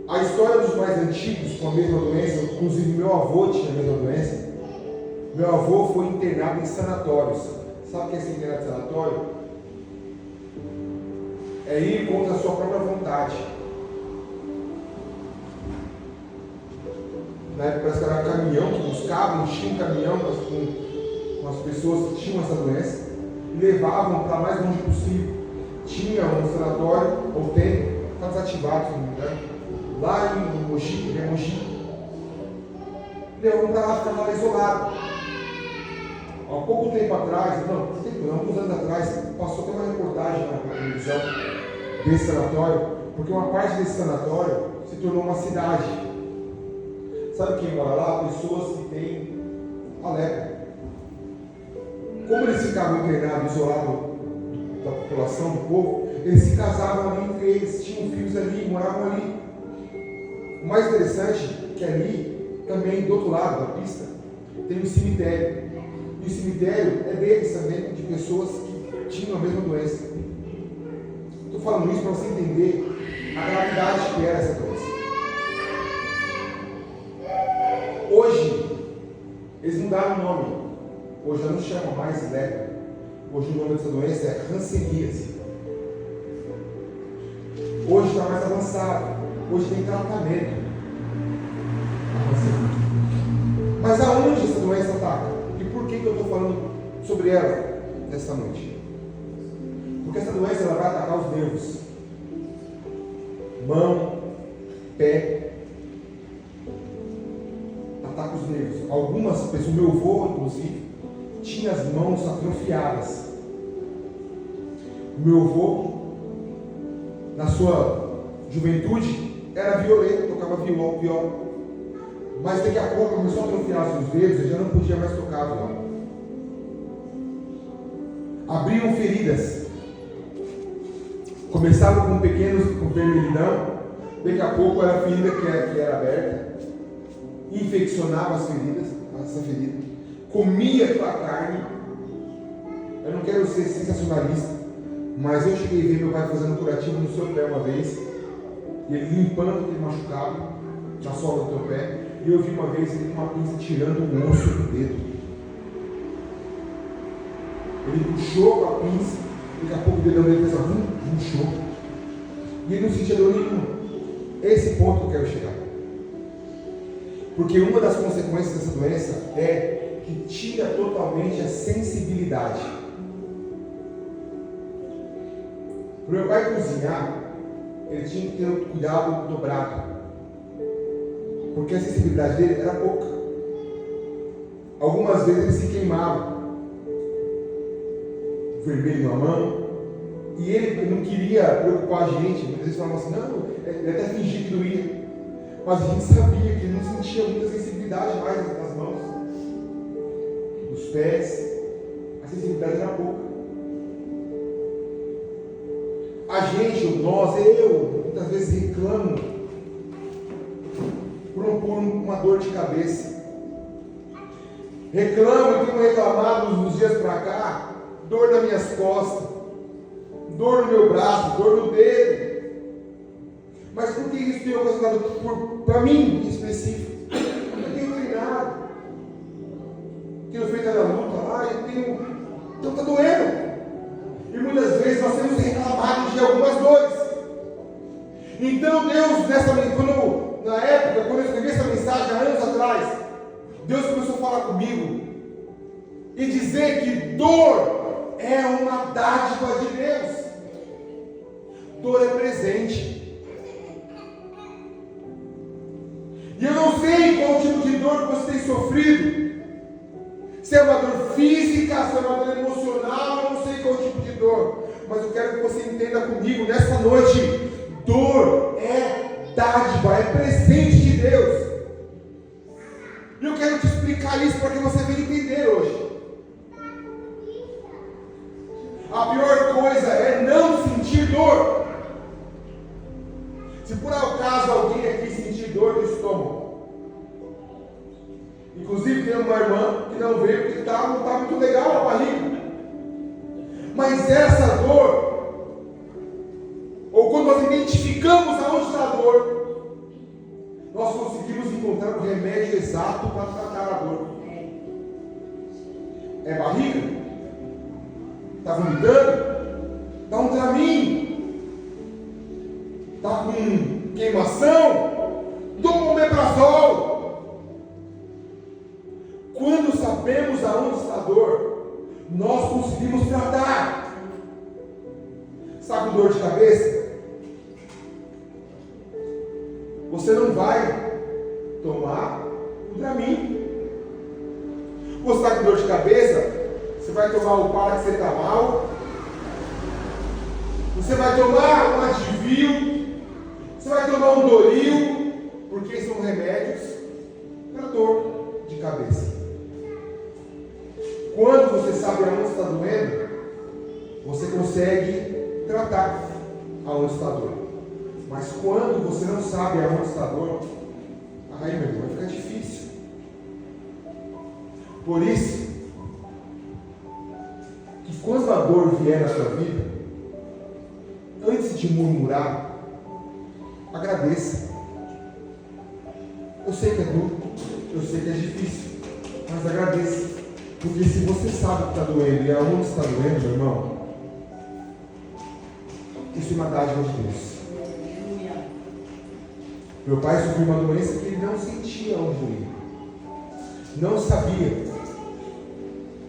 A história dos mais antigos com a mesma doença, inclusive meu avô tinha a mesma doença. Meu avô foi internado em sanatórios. Sabe o que é ser internado em sanatório? É ir contra a sua própria vontade. Na época parece que era um caminhão que buscava, enchia um caminhão com as pessoas que tinham essa doença e levavam para mais longe possível. Tinha um sanatório, ou tem, está desativado, se não me engano, lá em Mogi, levavam para lá, ficar lá isolado. Há pouco tempo atrás, alguns anos atrás, passou até uma reportagem na televisão desse sanatório, porque uma parte desse sanatório se tornou uma cidade. Sabe quem mora lá? Pessoas que têm a lepra. Como eles ficavam internados, isolados da população, do povo, eles se casavam ali entre eles, tinham filhos ali, moravam ali. O mais interessante é que ali, também do outro lado da pista, tem um cemitério. E o cemitério é deles também, de pessoas que tinham a mesma doença. Estou falando isso para você entender a gravidade que era essa doença. Hoje, eles mudaram o nome. Hoje já não chamam mais lepra. Hoje o nome dessa doença é hanseníase. Hoje está mais avançado. Hoje tem tratamento. Mas aonde essa doença ataca? E por que eu estou falando sobre ela nesta noite? Porque essa doença ela vai atacar os nervos. Mão, pé. Ataca os nervos. Algumas pessoas, o meu avô inclusive, tinha as mãos atrofiadas. O meu avô, na sua juventude, era violento, tocava viola. Mas daqui a pouco começou a atrofiar os dedos, ele já não podia mais tocar a viola. Abriam feridas. Começava com pequenos, com vermelhidão. Daqui a pouco era a ferida que era aberta. Infeccionava as feridas, essa ferida. Comia a carne. Eu não quero ser sensacionalista, mas eu cheguei a ver meu pai fazendo curativo no seu pé uma vez. E ele limpando aquele machucado na sola do teu pé. E eu vi uma vez ele com uma pinça tirando um osso do dedo. Ele puxou com a pinça, daqui a pouco o dedão dele fez puxou. E ele não sentia dor nenhuma. Esse ponto que eu quero chegar. Porque uma das consequências dessa doença é que tira totalmente a sensibilidade. Para o meu pai cozinhar, ele tinha que ter um cuidado dobrado. Porque a sensibilidade dele era pouca. Algumas vezes ele se queimava. Vermelho na mão. E ele não queria preocupar a gente. Muitas vezes falava assim, não, ele até fingia que doía. Mas a gente sabia que ele não sentia muita sensibilidade mais nas mãos, nos pés. A sensibilidade era pouca. A gente, eu, muitas vezes reclamo por uma dor de cabeça. Reclamo, tenho reclamado nos dias para cá, dor nas minhas costas, dor no meu braço, dor no dedo. Mas por que isso tem ocasionado para mim em específico? Eu tenho treinado, tenho feito a luta lá, então está doendo. E muitas vezes nós temos reclamado de algumas dores. Então Deus, na época, quando eu escrevi essa mensagem há anos atrás, Deus começou a falar comigo e dizer que dor é uma dádiva de Deus. Dor é presente. E eu não sei qual tipo de dor que você tem sofrido. Se é uma dor física, se é uma dor emocional, eu não sei qual tipo de dor. Mas eu quero que você entenda comigo nessa noite. Dor é dádiva, é presente de Deus. E eu quero te explicar isso para que você venha entender hoje. A pior coisa é não sentir dor. Se por acaso alguém aqui sentir dor no estômago, uma irmã que não veio porque não está muito legal a barriga. Mas essa dor, ou quando nós identificamos aonde está a dor, nós conseguimos encontrar o remédio exato para tratar a dor. É barriga? Está vomitando? Está um traminho? Está com queimação? Toma um omeprazol. Quando sabemos aonde está a dor, nós conseguimos tratar. Sabe dor de cabeça? Você não vai tomar o Dramin. Você está com dor de cabeça? Você vai tomar o paracetamol? Você vai tomar um Advil? Você vai tomar um Doril? Porque são remédios para dor de cabeça. Quando você sabe aonde está doendo, você consegue tratar aonde está a dor. Mas quando você não sabe aonde está a dor, aí, meu irmão, vai ficar difícil. Por isso, que quando a dor vier na sua vida, antes de murmurar, agradeça. Eu sei que é duro, eu sei que é difícil, mas agradeça. Porque se você sabe que está doendo e aonde está doendo, meu irmão, isso é uma dádiva de Deus. Meu pai sofreu uma doença que ele não sentia onde doía. Não sabia.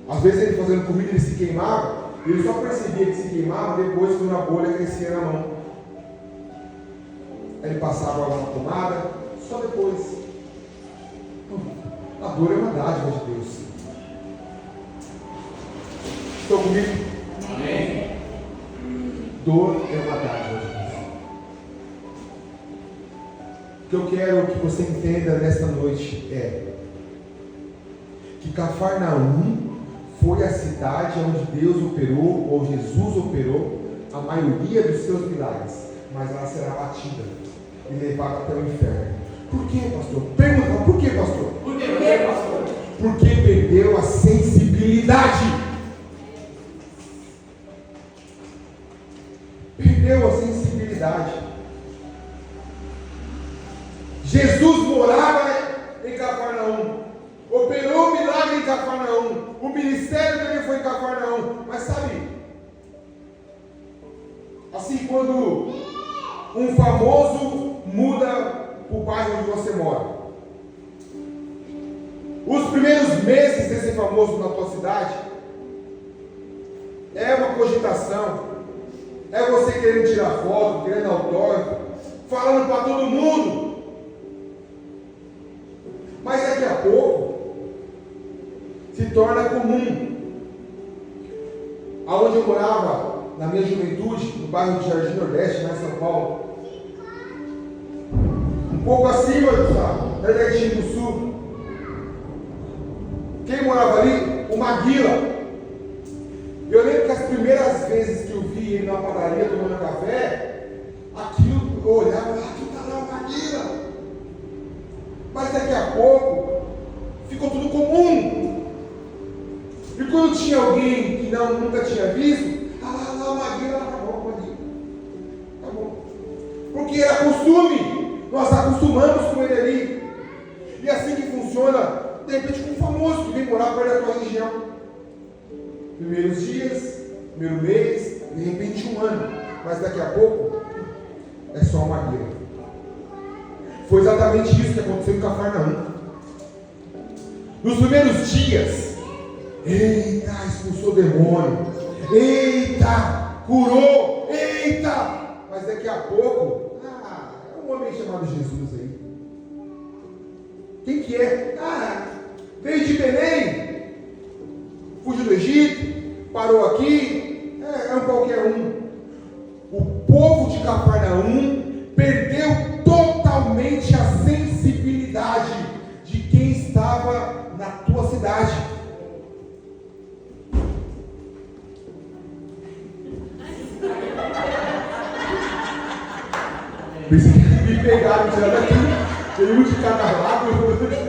Às vezes ele fazendo comida, ele se queimava, ele só percebia que se queimava depois quando a bolha crescia na mão. Aí ele passava lá na pomada, só depois. A dor é uma dádiva de Deus. Estão comigo? Amém. Dor é uma dádiva de Deus. O que eu quero que você entenda nesta noite é que Cafarnaum foi a cidade onde Deus operou, ou Jesus operou, a maioria dos seus milagres, mas ela será batida e levada até o inferno. Por que, pastor? Pergunta, por que, pastor? Por que, pastor? Porque perdeu a sensibilidade. Perdeu a sensibilidade. Jesus morava em Cafarnaum, operou milagre em Cafarnaum, o ministério dele foi em Cafarnaum. Mas sabe, assim, quando um famoso muda para o bairro onde você mora, os primeiros meses desse famoso na tua cidade é uma cogitação, é você querendo tirar foto, querendo autógrafo, falando para todo mundo. Mas daqui a pouco se torna comum. Aonde eu morava na minha juventude, no bairro de Jardim Nordeste, lá em São Paulo, um pouco acima da Nordeste do Sul. Quem morava ali? O Maguila. Eu lembro que as primeiras vezes que eu vi ele na padaria tomando café, aquilo eu olhava, aquilo está lá o Maguila. Mas daqui a pouco ficou tudo comum. E quando tinha alguém que nunca tinha visto, lá o Maguila, tá bom, Maguila. Tá bom. Porque era costume. Nós acostumamos com ele ali. E assim que funciona, de repente, com um famoso que vem morar perto da tua região. Primeiros dias, primeiro mês, de repente 1 ano. Mas daqui a pouco é só uma guia. Foi exatamente isso que aconteceu em Cafarnaum. Nos primeiros dias, eita, expulsou o demônio, eita, curou, eita. Mas daqui a pouco, é um homem chamado Jesus aí. Quem que é? Veio de Belém, fugiu do Egito, parou aqui, é um qualquer um. O povo de Cafarnaum perdeu totalmente a sensibilidade de quem estava na tua cidade. Pensei que me pegaram, tiraram daqui, veio um de cada lado. O que eu fiz?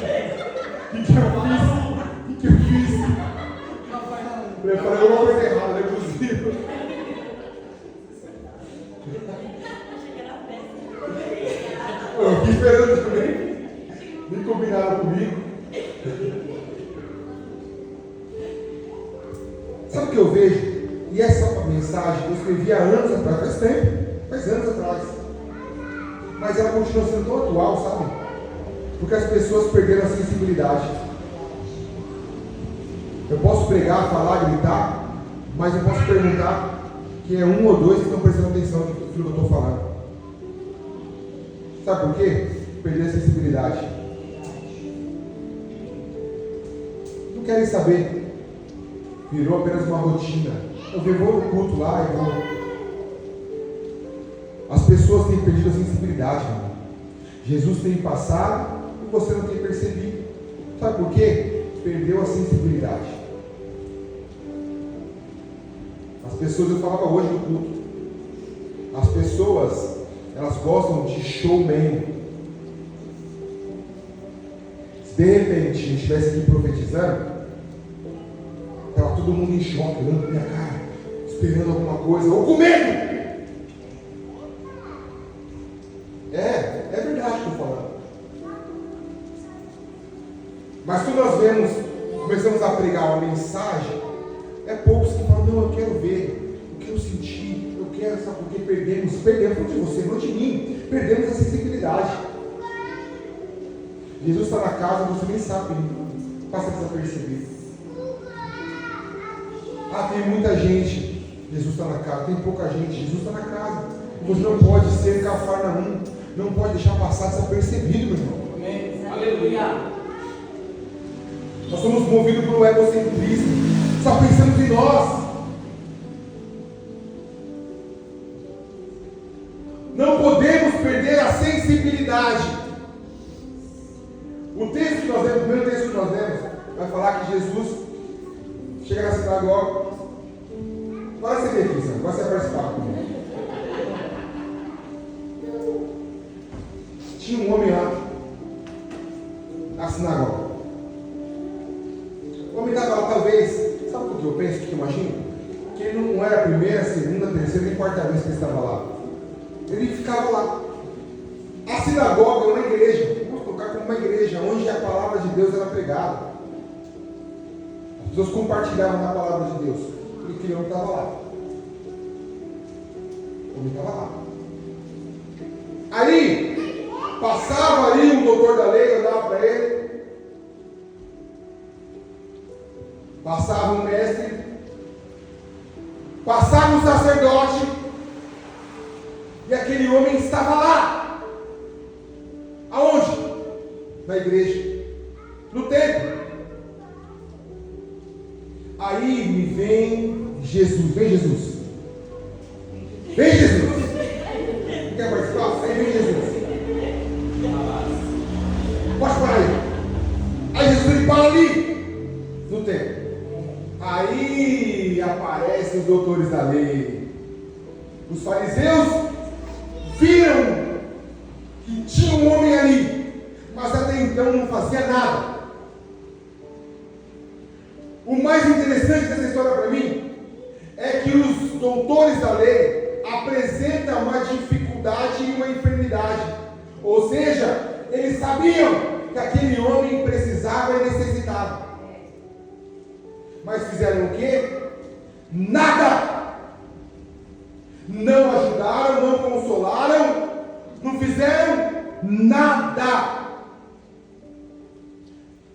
combinaram comigo. Sabe o que eu vejo? E essa mensagem eu escrevi há anos atrás, faz tempo, faz anos atrás. Mas ela continua sendo tão atual, sabe? Porque as pessoas perderam a sensibilidade. Eu posso pregar, falar, gritar, mas eu posso perguntar que é um ou dois que estão prestando atenção no que eu estou falando. Sabe por quê? Perder a sensibilidade. Não querem saber. Virou apenas uma rotina. Eu vou no culto lá e vou. As pessoas têm perdido a sensibilidade, irmão. Jesus tem passado e você não tem percebido. Sabe por quê? Perdeu a sensibilidade. As pessoas, eu falava hoje no culto, as pessoas, elas gostam de showman. Se de repente a gente estivesse aqui profetizando, estava todo mundo em choque, olhando para minha cara, esperando alguma coisa, ou com medo. É verdade que eu estou falando. Mas quando nós começamos a pregar uma mensagem, é poucos que falam, não, eu quero ver, eu quero sentir, eu quero, sabe por quê? Perdemos não de você, não de mim, perdemos a sensibilidade. Jesus está na casa, você nem sabe, passa desapercebido. Tem muita gente, Jesus está na casa, tem pouca gente, Jesus está na casa. Você não pode ser Cafarnaum, não pode deixar passar desapercebido, meu irmão. Amém. Aleluia. Nós somos movidos pelo egocentrismo, só pensamos em nós. Não podemos perder a sensibilidade. O texto que nós lemos, o primeiro texto que nós lemos, vai falar que Jesus chega na sinagoga. Agora você vê aqui, agora você vai participar comigo. Tinha um homem lá na sinagoga. O homem estava lá, talvez, sabe o que eu penso, o que eu imagino? Que ele não era a primeira, segunda, terceira nem quarta vez que ele estava lá. Ele ficava lá. A sinagoga é uma igreja, vamos colocar como uma igreja, onde a palavra de Deus era pregada. As pessoas compartilhavam da palavra de Deus. E aquele homem estava lá. O homem estava lá. Aí, passava ali um doutor da lei, olhava para ele. Passava um mestre, passava um sacerdote, e aquele homem estava lá. Aonde? Na igreja, no templo. Aí me vem Jesus, vem Jesus. Vem Jesus. Não quer participar? Aí vem Jesus. Pode parar aí. Aí Jesus ele para ali, no templo. Aí aparecem os doutores da lei. Os fariseus viram que tinha um homem ali, mas até então não fazia nada. O mais interessante dessa história para mim é que os doutores da lei apresentam uma dificuldade e uma enfermidade. Ou seja, eles sabiam que aquele homem precisava e necessitava. Mas fizeram o quê? Nada. Não ajudaram, não consolaram, não fizeram nada.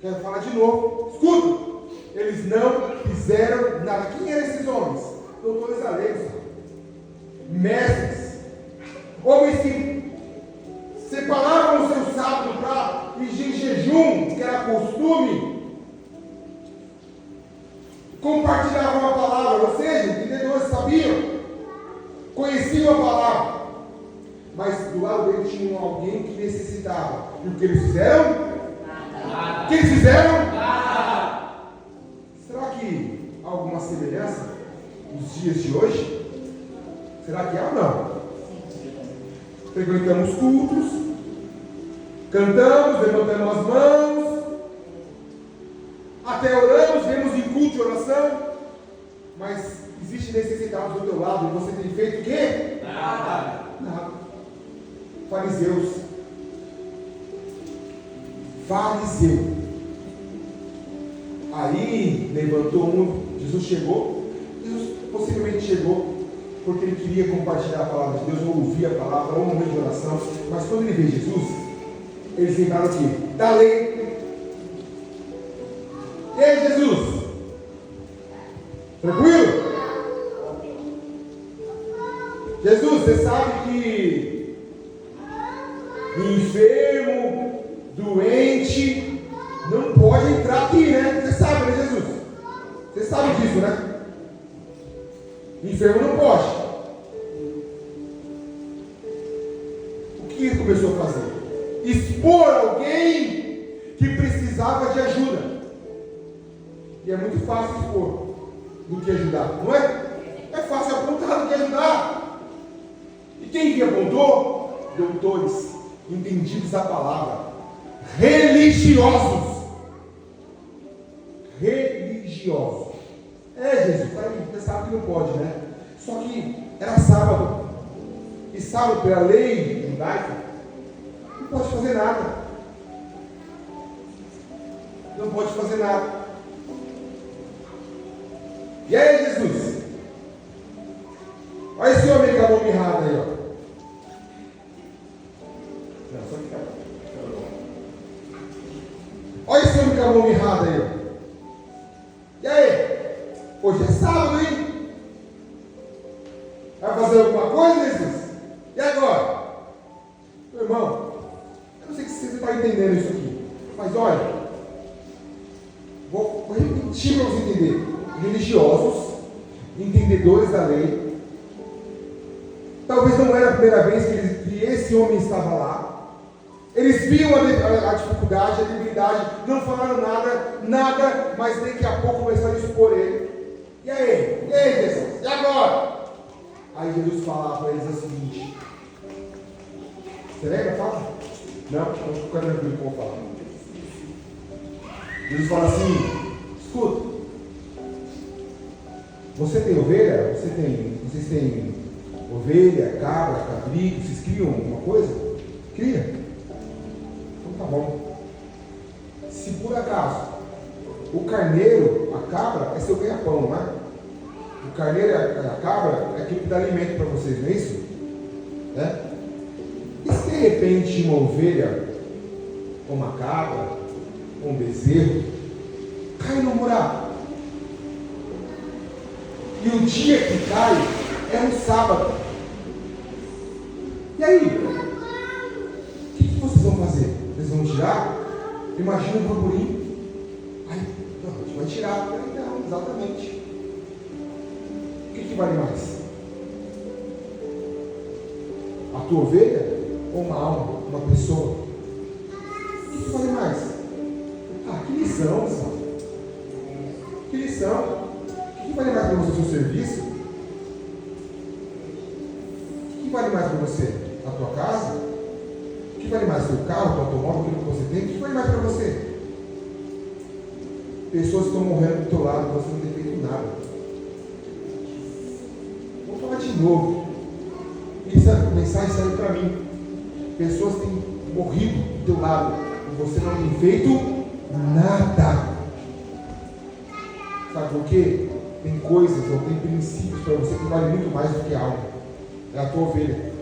Quero falar de novo. Escuta. Eles não fizeram nada. Quem eram esses homens? Doutores da lei, mestres, homens que separavam o seu sábado para ir em jejum, que era costume. Compartilhavam a palavra, ou seja, entendedores sabiam, conheciam a palavra, mas do lado dele tinha alguém que necessitava. E o que eles fizeram? Nada. O que eles fizeram? Nada. Será que há alguma semelhança nos dias de hoje? Será que há ou não? Frequentamos cultos, cantamos, levantamos as mãos, até oramos, vemos em culto de oração, mas existe necessidade do teu lado e você tem feito o quê? Nada. Nada. Fariseus fariseu. Aí levantou Jesus chegou, Jesus possivelmente chegou porque ele queria compartilhar a palavra de Deus, ou ouvir a palavra, ou um momento de oração, mas quando ele vê Jesus, eles lembraram o quê? Da lei. E aí, Jesus? Tranquilo? Jesus, você sabe que enfermo, doente, não pode entrar aqui, né? Você sabe, né, Jesus? Você sabe disso, né? Enfermo não pode. O que ele começou a fazer? Expor alguém que precisava de ajuda. E é muito fácil expor do que ajudar, não é? É fácil apontar do que ajudar. E quem que apontou? Doutores, entendidos da palavra, religiosos. Religiosos. Jesus, você sabe que não pode, né? Só que era sábado. E sábado, pela lei judaica, não pode fazer nada. Não pode fazer nada. E aí, Jesus? Olha esse homem com a mão mirrada aí, ó. Não, só que tá. Olha esse homem com a mão mirrada aí, ó. E aí? Hoje é sábado, hein? Vai fazer alguma coisa, Jesus? E agora? Meu irmão, eu não sei se você está entendendo isso aqui, mas olha, vou repetir para você entender. Religiosos, entendedores da lei, talvez não era a primeira vez que esse homem estava lá. Eles viam a dificuldade, a debilidade, não falaram nada, mas daqui a pouco começaram a expor ele. E aí, Jesus? E agora? Aí Jesus falava para eles o seguinte: você lembra? Fala? Não? Então fica tranquilo que eu vou falar. Jesus fala assim: escuta, você tem ovelha? Vocês têm ovelha, cabra, cabrito? Vocês criam alguma coisa? Cria? Então tá bom. Se por acaso o carneiro, a cabra, é seu ganha-pão, não é? O carneiro e a cabra é aquilo que dá alimento para vocês, não é isso? É? E se de repente uma ovelha, ou uma cabra, ou um bezerro, cai no buraco? E o dia que cai é um sábado. E aí? O que vocês vão fazer? Vocês vão tirar? Imagina um burburinho. Aí, não, a gente vai tirar. Não, exatamente. O que vale mais? A tua ovelha ou uma alma, uma pessoa? O que vale mais? Que lição, pessoal. Que lição. O que vale mais para você o seu serviço? O que vale mais para você? A tua casa? O que vale mais? O teu carro, o teu automóvel, aquilo que você tem? O que vale mais para você? Pessoas estão morrendo do teu lado, você não tem feito nada. Vou falar de novo. Essa mensagem saiu para mim. Pessoas têm morrido do teu lado e você não tem feito nada. Sabe por quê? Tem coisas ou tem princípios para você que valem muito mais do que algo. É a tua ovelha.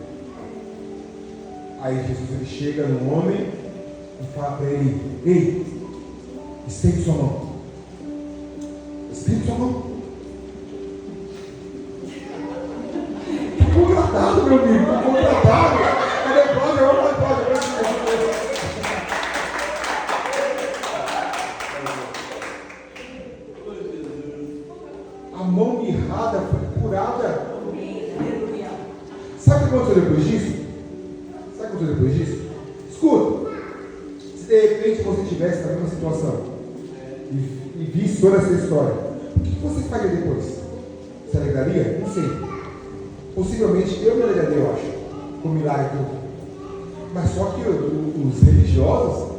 Aí Jesus ele chega no homem e fala para ele: ei, estende sua mão. Estende sua mão. Está contratado, meu amigo. Está contratado. Pode. A mão mirrada foi curada. Sabe o que aconteceu depois disso? Escuta, se de repente você estivesse na mesma situação e visse toda essa história, o que você faria depois? Se alegraria? Não sei. Possivelmente eu me alegraria, eu acho, com o milagre todo. Mas só que os religiosos,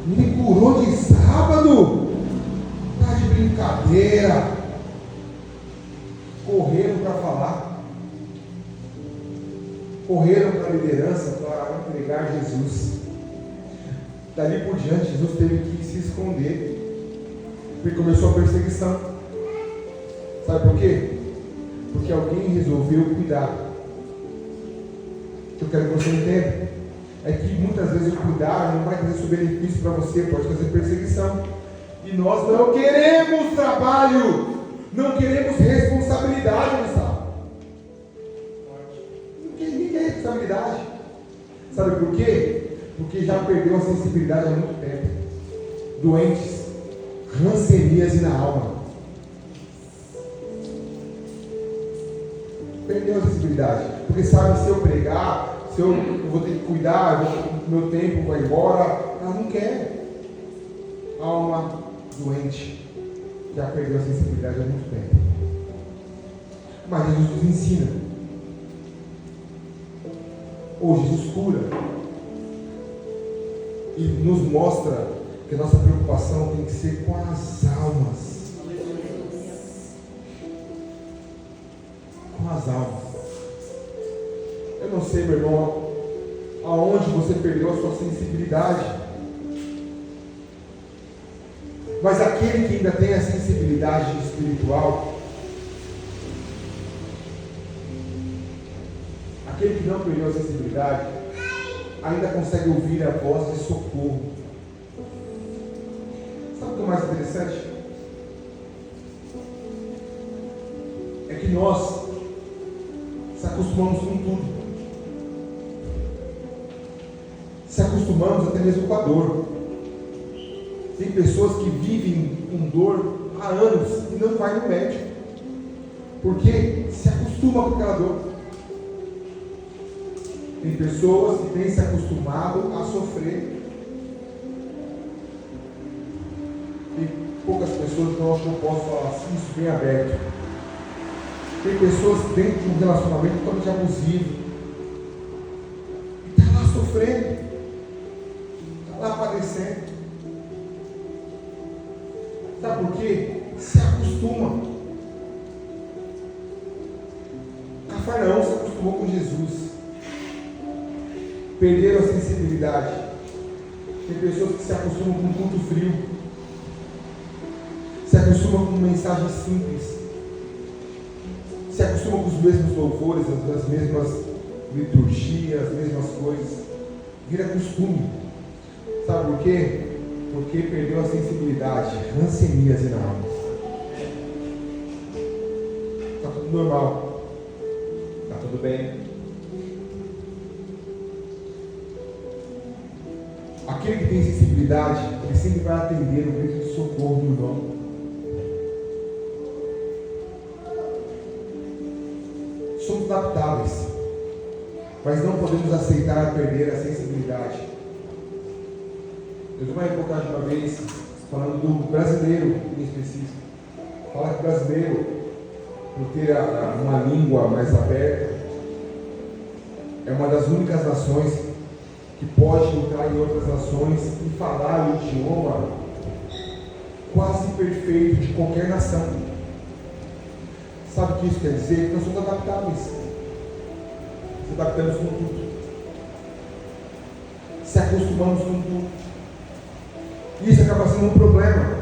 me curou de sábado. Tá de brincadeira. Correram para falar. Correram para liderança para entregar Jesus. Dali por diante, Jesus teve que se esconder, porque começou a perseguição. Sabe por quê? Porque alguém resolveu cuidar. O que eu quero que você entenda é que muitas vezes o cuidar não vai trazer seu benefício para você, pode trazer perseguição. E nós não queremos trabalho, não queremos responsabilidade, Gustavo. Ninguém quer responsabilidade. Sabe por quê? Porque já perdeu a sensibilidade há muito tempo. Doentes, ranceníase na alma. Perdeu a sensibilidade. Porque sabe, se eu pregar, se eu vou ter que cuidar, meu tempo vai embora. Ela não quer. Alma doente. Já perdeu a sensibilidade há muito tempo. Mas Jesus nos ensina. Ou Jesus cura. E nos mostra que a nossa preocupação tem que ser com as almas. Com as almas. Eu não sei, meu irmão, aonde você perdeu a sua sensibilidade. Mas aquele que ainda tem a sensibilidade espiritual, aquele que não perdeu a sensibilidade, ainda consegue ouvir a voz de socorro. Sabe o que é mais interessante? É que nós se acostumamos com tudo. Se acostumamos até mesmo com a dor. Tem pessoas que vivem com dor há anos e não vai no médico, porque se acostuma com aquela dor. Tem pessoas que têm se acostumado a sofrer. Tem poucas pessoas, então eu acho que eu posso falar assim, isso bem aberto. Tem pessoas dentro de um relacionamento totalmente abusivo. E está lá sofrendo. Está lá padecendo. Sabe por quê? Se acostuma. Cafarnaum se acostumou com Jesus. Perderam a sensibilidade. Tem pessoas que se acostumam com um culto frio. Se acostumam com mensagens simples. Se acostumam com os mesmos louvores, as mesmas liturgias, as mesmas coisas. Vira costume. Sabe por quê? Porque perdeu a sensibilidade. Ranceníase na alma. Está tudo normal. Está tudo bem. Aquele que tem sensibilidade, ele sempre vai atender o grito de socorro do irmão. Somos adaptáveis, mas não podemos aceitar perder a sensibilidade. Eu vi uma reportagem uma vez falando do brasileiro em específico. Fala que o brasileiro, por ter uma língua mais aberta, é uma das únicas nações que pode entrar em outras nações e falar o idioma quase perfeito de qualquer nação. Sabe o que isso quer dizer? Que nós somos adaptáveis. Nos adaptamos com tudo. Se acostumamos com tudo. Isso acaba sendo um problema.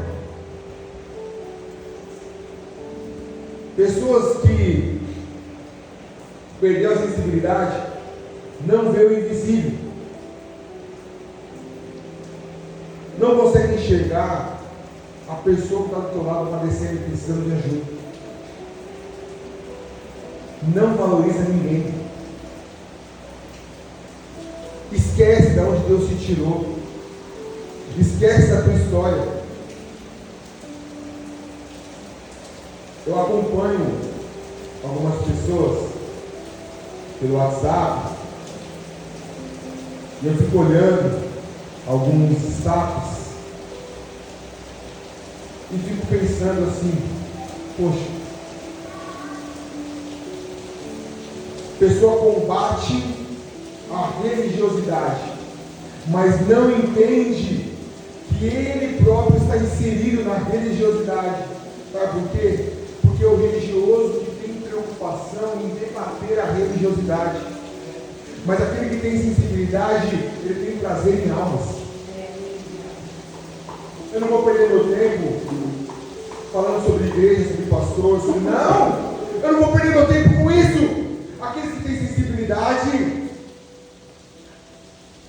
Pessoas que perderam a sensibilidade não vê o invisível. Não consegue enxergar a pessoa que está do teu lado padecendo e precisando de ajuda. Não valoriza ninguém. Esquece de onde Deus te tirou. Esquece da tua história. Eu acompanho algumas pessoas pelo WhatsApp e eu fico olhando alguns status e fico pensando assim, poxa, a pessoa combate a religiosidade, mas não entende que ele próprio está inserido na religiosidade. Sabe por quê? Porque o religioso que tem preocupação em debater a religiosidade. Mas aquele que tem sensibilidade, ele tem prazer em almas. Eu não vou perder meu tempo falando sobre igreja, sobre pastor, sobre... Não! Eu não vou perder meu tempo com isso. Aqueles que têm sensibilidade,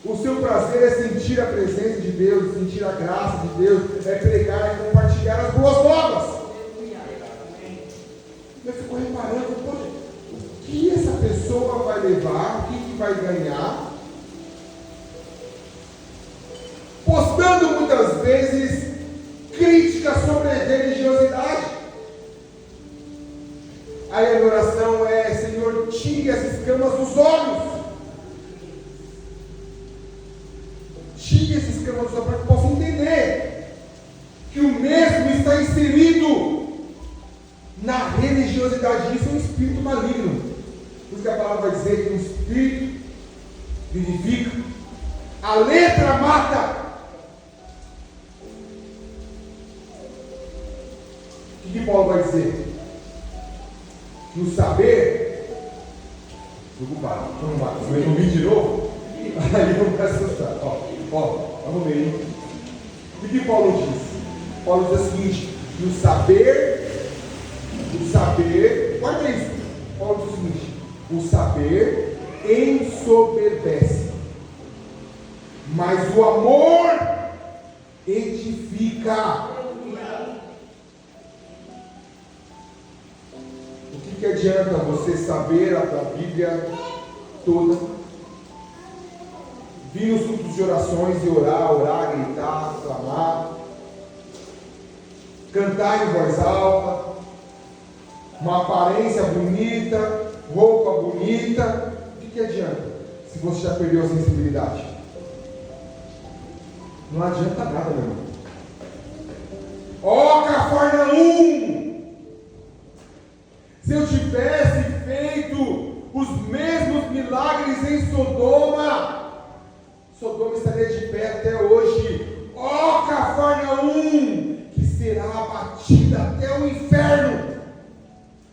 o seu prazer é sentir a presença de Deus, sentir a graça de Deus, é pregar e compartilhar as boas novas. Eu fico reparando, poxa, o que essa pessoa vai levar, o que vai ganhar, postando muitas vezes críticas sobre a religiosidade. Aí a oração é: Senhor, tire as escamas dos olhos. Tire as escamas dos olhos, para que eu possa entender que o mesmo está inserido na religiosidade. Isso é um espírito maligno. Por isso que a palavra vai dizer que o espírito vivifica, a letra mata. O que Paulo vai dizer? Que o saber, preocupado, você vai ouvir de novo? Aí eu vou assustar. Arrumei. O que Paulo diz? Paulo diz o seguinte: que o saber, guarda isso. Paulo diz o seguinte: o saber ensoberbece, mas o amor edifica. O que adianta você saber a Bíblia toda, vir nos cultos de orações e orar, gritar, clamar, cantar em voz alta, uma aparência bonita, roupa bonita? O que adianta se você já perdeu a sensibilidade? Não adianta nada, meu irmão. Ó Cafarnaum! Se eu tivesse feito os mesmos milagres em Sodoma, Sodoma estaria de pé até hoje. Ó Cafarnaum, que será abatida até o inferno.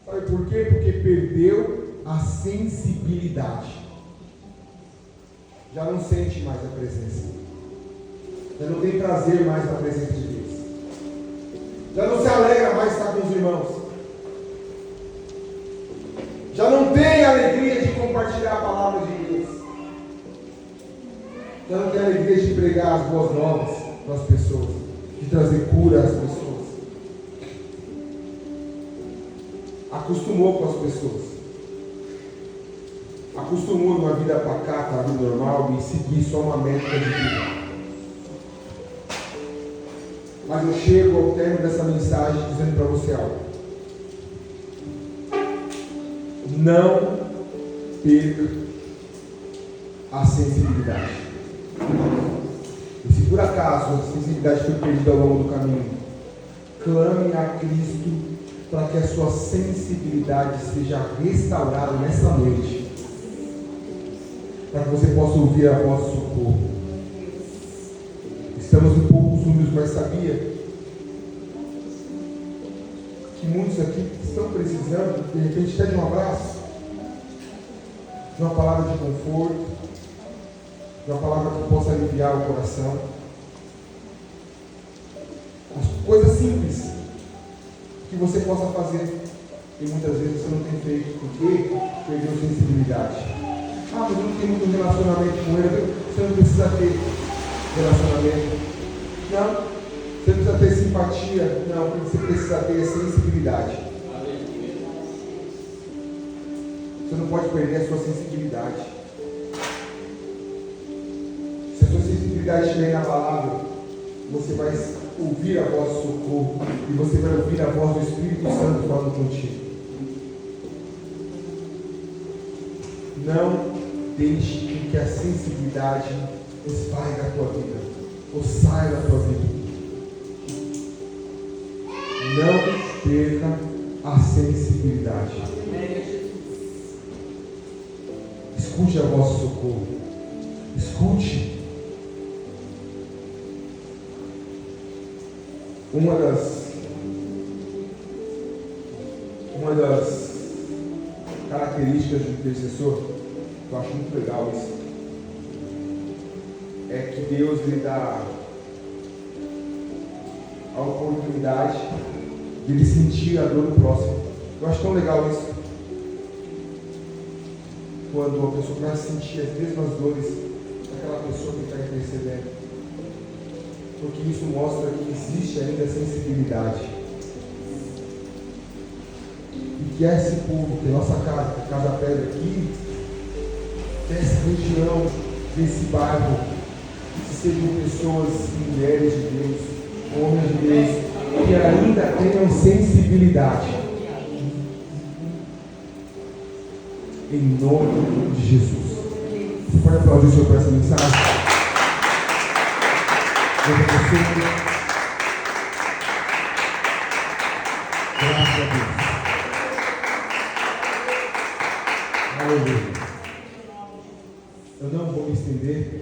Sabe por quê? Porque perdeu a sensibilidade. Já não sente mais a presença. Já não tem prazer mais na presença de Deus. Já não se alegra mais estar com os irmãos. Já não tem alegria de compartilhar a palavra de Deus. Já não tem alegria de pregar as boas novas para as pessoas, de trazer cura às pessoas. Acostumou com as pessoas. Acostumou numa vida pacata, uma vida normal, e seguir só uma métrica de vida. Mas eu chego ao término dessa mensagem dizendo para você algo. Não perca a sensibilidade. E se por acaso a sensibilidade foi perdida ao longo do caminho, clame a Cristo para que a sua sensibilidade seja restaurada nessa noite, para que você possa ouvir a voz do socorro. Estamos em poucos números, mas sabia que muitos aqui estão precisando, de repente, até de um abraço, de uma palavra de conforto, de uma palavra que possa aliviar o coração. As coisas simples que você possa fazer, e muitas vezes você não tem feito porque perdeu sensibilidade. Ah, mas eu não tenho muito relacionamento com ele. Você não precisa ter relacionamento. Não. Você não precisa ter simpatia. Não, o que você precisa ter é sensibilidade. Você não pode perder a sua sensibilidade. Se a sua sensibilidade estiver inabalável, você vai ouvir a voz do socorro e você vai ouvir a voz do Espírito Santo falando contigo. Não deixe que a sensibilidade esvaie da tua vida ou saia da tua vida. Não perca a sensibilidade. Escute a voz do socorro. Escute. Uma das características do intercessor eu acho muito legal isso, é que Deus lhe dá a oportunidade de ele sentir a dor do próximo. Eu acho tão legal isso. Quando a pessoa começa a sentir as mesmas dores daquela pessoa que está intercedendo. Porque isso mostra que existe ainda sensibilidade. E que esse povo, que é nossa casa, que é a Casa Pedra aqui, que essa região desse bairro, que sejam pessoas, mulheres de Deus, homens de Deus, que ainda tenham sensibilidade. Em nome de Jesus. Você pode aplaudir o Senhor por essa mensagem? Graças a Deus. Aleluia. Eu não vou me estender.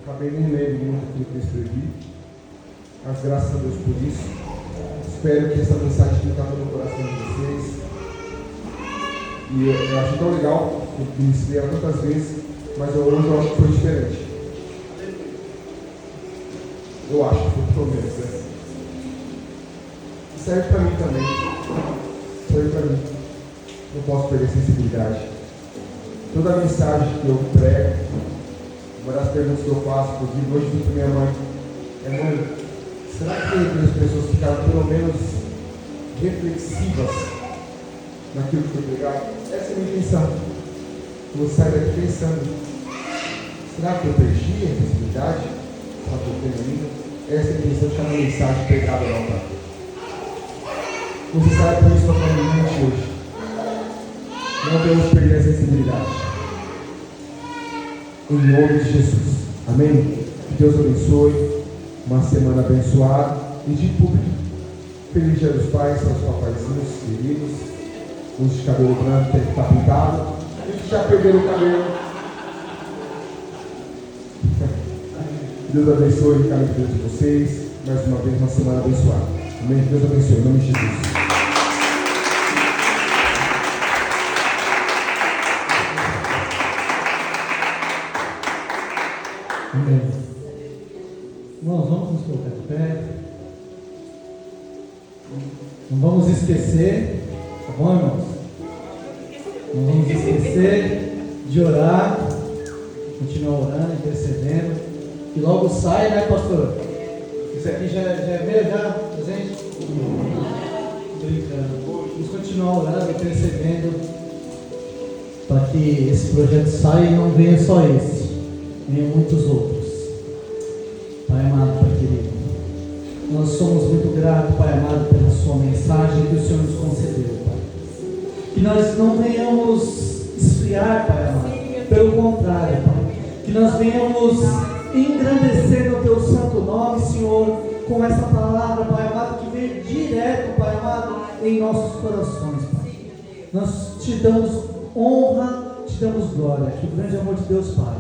Acabei nem lendo muito aquilo que eu escrevi. Mas graças a Deus por isso. Espero que essa mensagem tenha tocado no coração de vocês. E eu acho tão legal, eu ministrei ela tantas vezes, mas hoje eu acho que foi diferente. Eu acho que foi pelo menos, né? E serve para mim também. Serve para mim. Não posso perder sensibilidade. Toda a mensagem que eu prego, uma das perguntas que eu faço, inclusive hoje fui para minha mãe, é: mãe, será que as pessoas ficaram pelo menos reflexivas naquilo que foi pregado? Essa é a minha intenção. Eu saio daqui pensando: será que eu perdi a sensibilidade? Será que eu tenho ainda? Essa é a intenção de cada mensagem pregada ao altar. Você sabe por isso que eu estou falando muito hoje. Não devemos perder a sensibilidade. Em nome de Jesus. Amém? Que Deus abençoe. Uma semana abençoada. E de público. Feliz Dia dos Pais aos papaizinhos queridos. Uns de cabelo branco tem que estar pintado. E que já perderam o cabelo. Deus abençoe cada vida de vocês. Mais uma vez, uma semana abençoada. Amém? Deus abençoe. Em nome de Jesus. Amém. Irmãos, vamos nos colocar de pé. Não vamos esquecer, tá bom, irmãos? Não vamos esquecer de orar, continuar orando, intercedendo. E logo sai, né, pastor? Isso aqui já é meu, já, presente? Brincando. Vamos continuar orando, intercedendo, para que esse projeto saia e não venha só esse, venha muitos outros. Pai amado, Pai querido, nós somos muito gratos, Pai amado, pela sua mensagem que o Senhor nos concedeu, Pai. Que nós não venhamos esfriar, Pai amado, pelo contrário, Pai. Que nós venhamos engrandecer o Teu santo nome, Senhor, com essa palavra, Pai amado, que veio direto, Pai amado, em nossos corações, Pai. Nós te damos honra, te damos glória. Que o grande amor de Deus, Pai,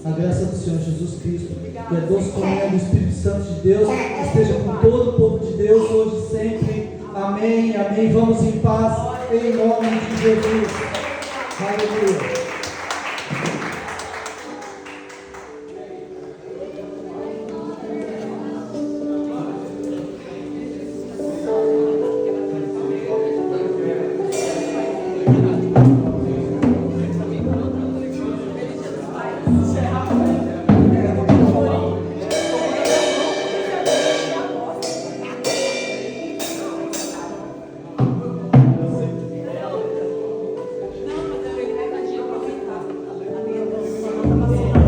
a graça do Senhor Jesus Cristo e a doce comunhão do Espírito Santo de Deus esteja com todo o povo de Deus hoje e sempre. Amém, amém. Vamos em paz, em nome de Jesus. Aleluia. Amém.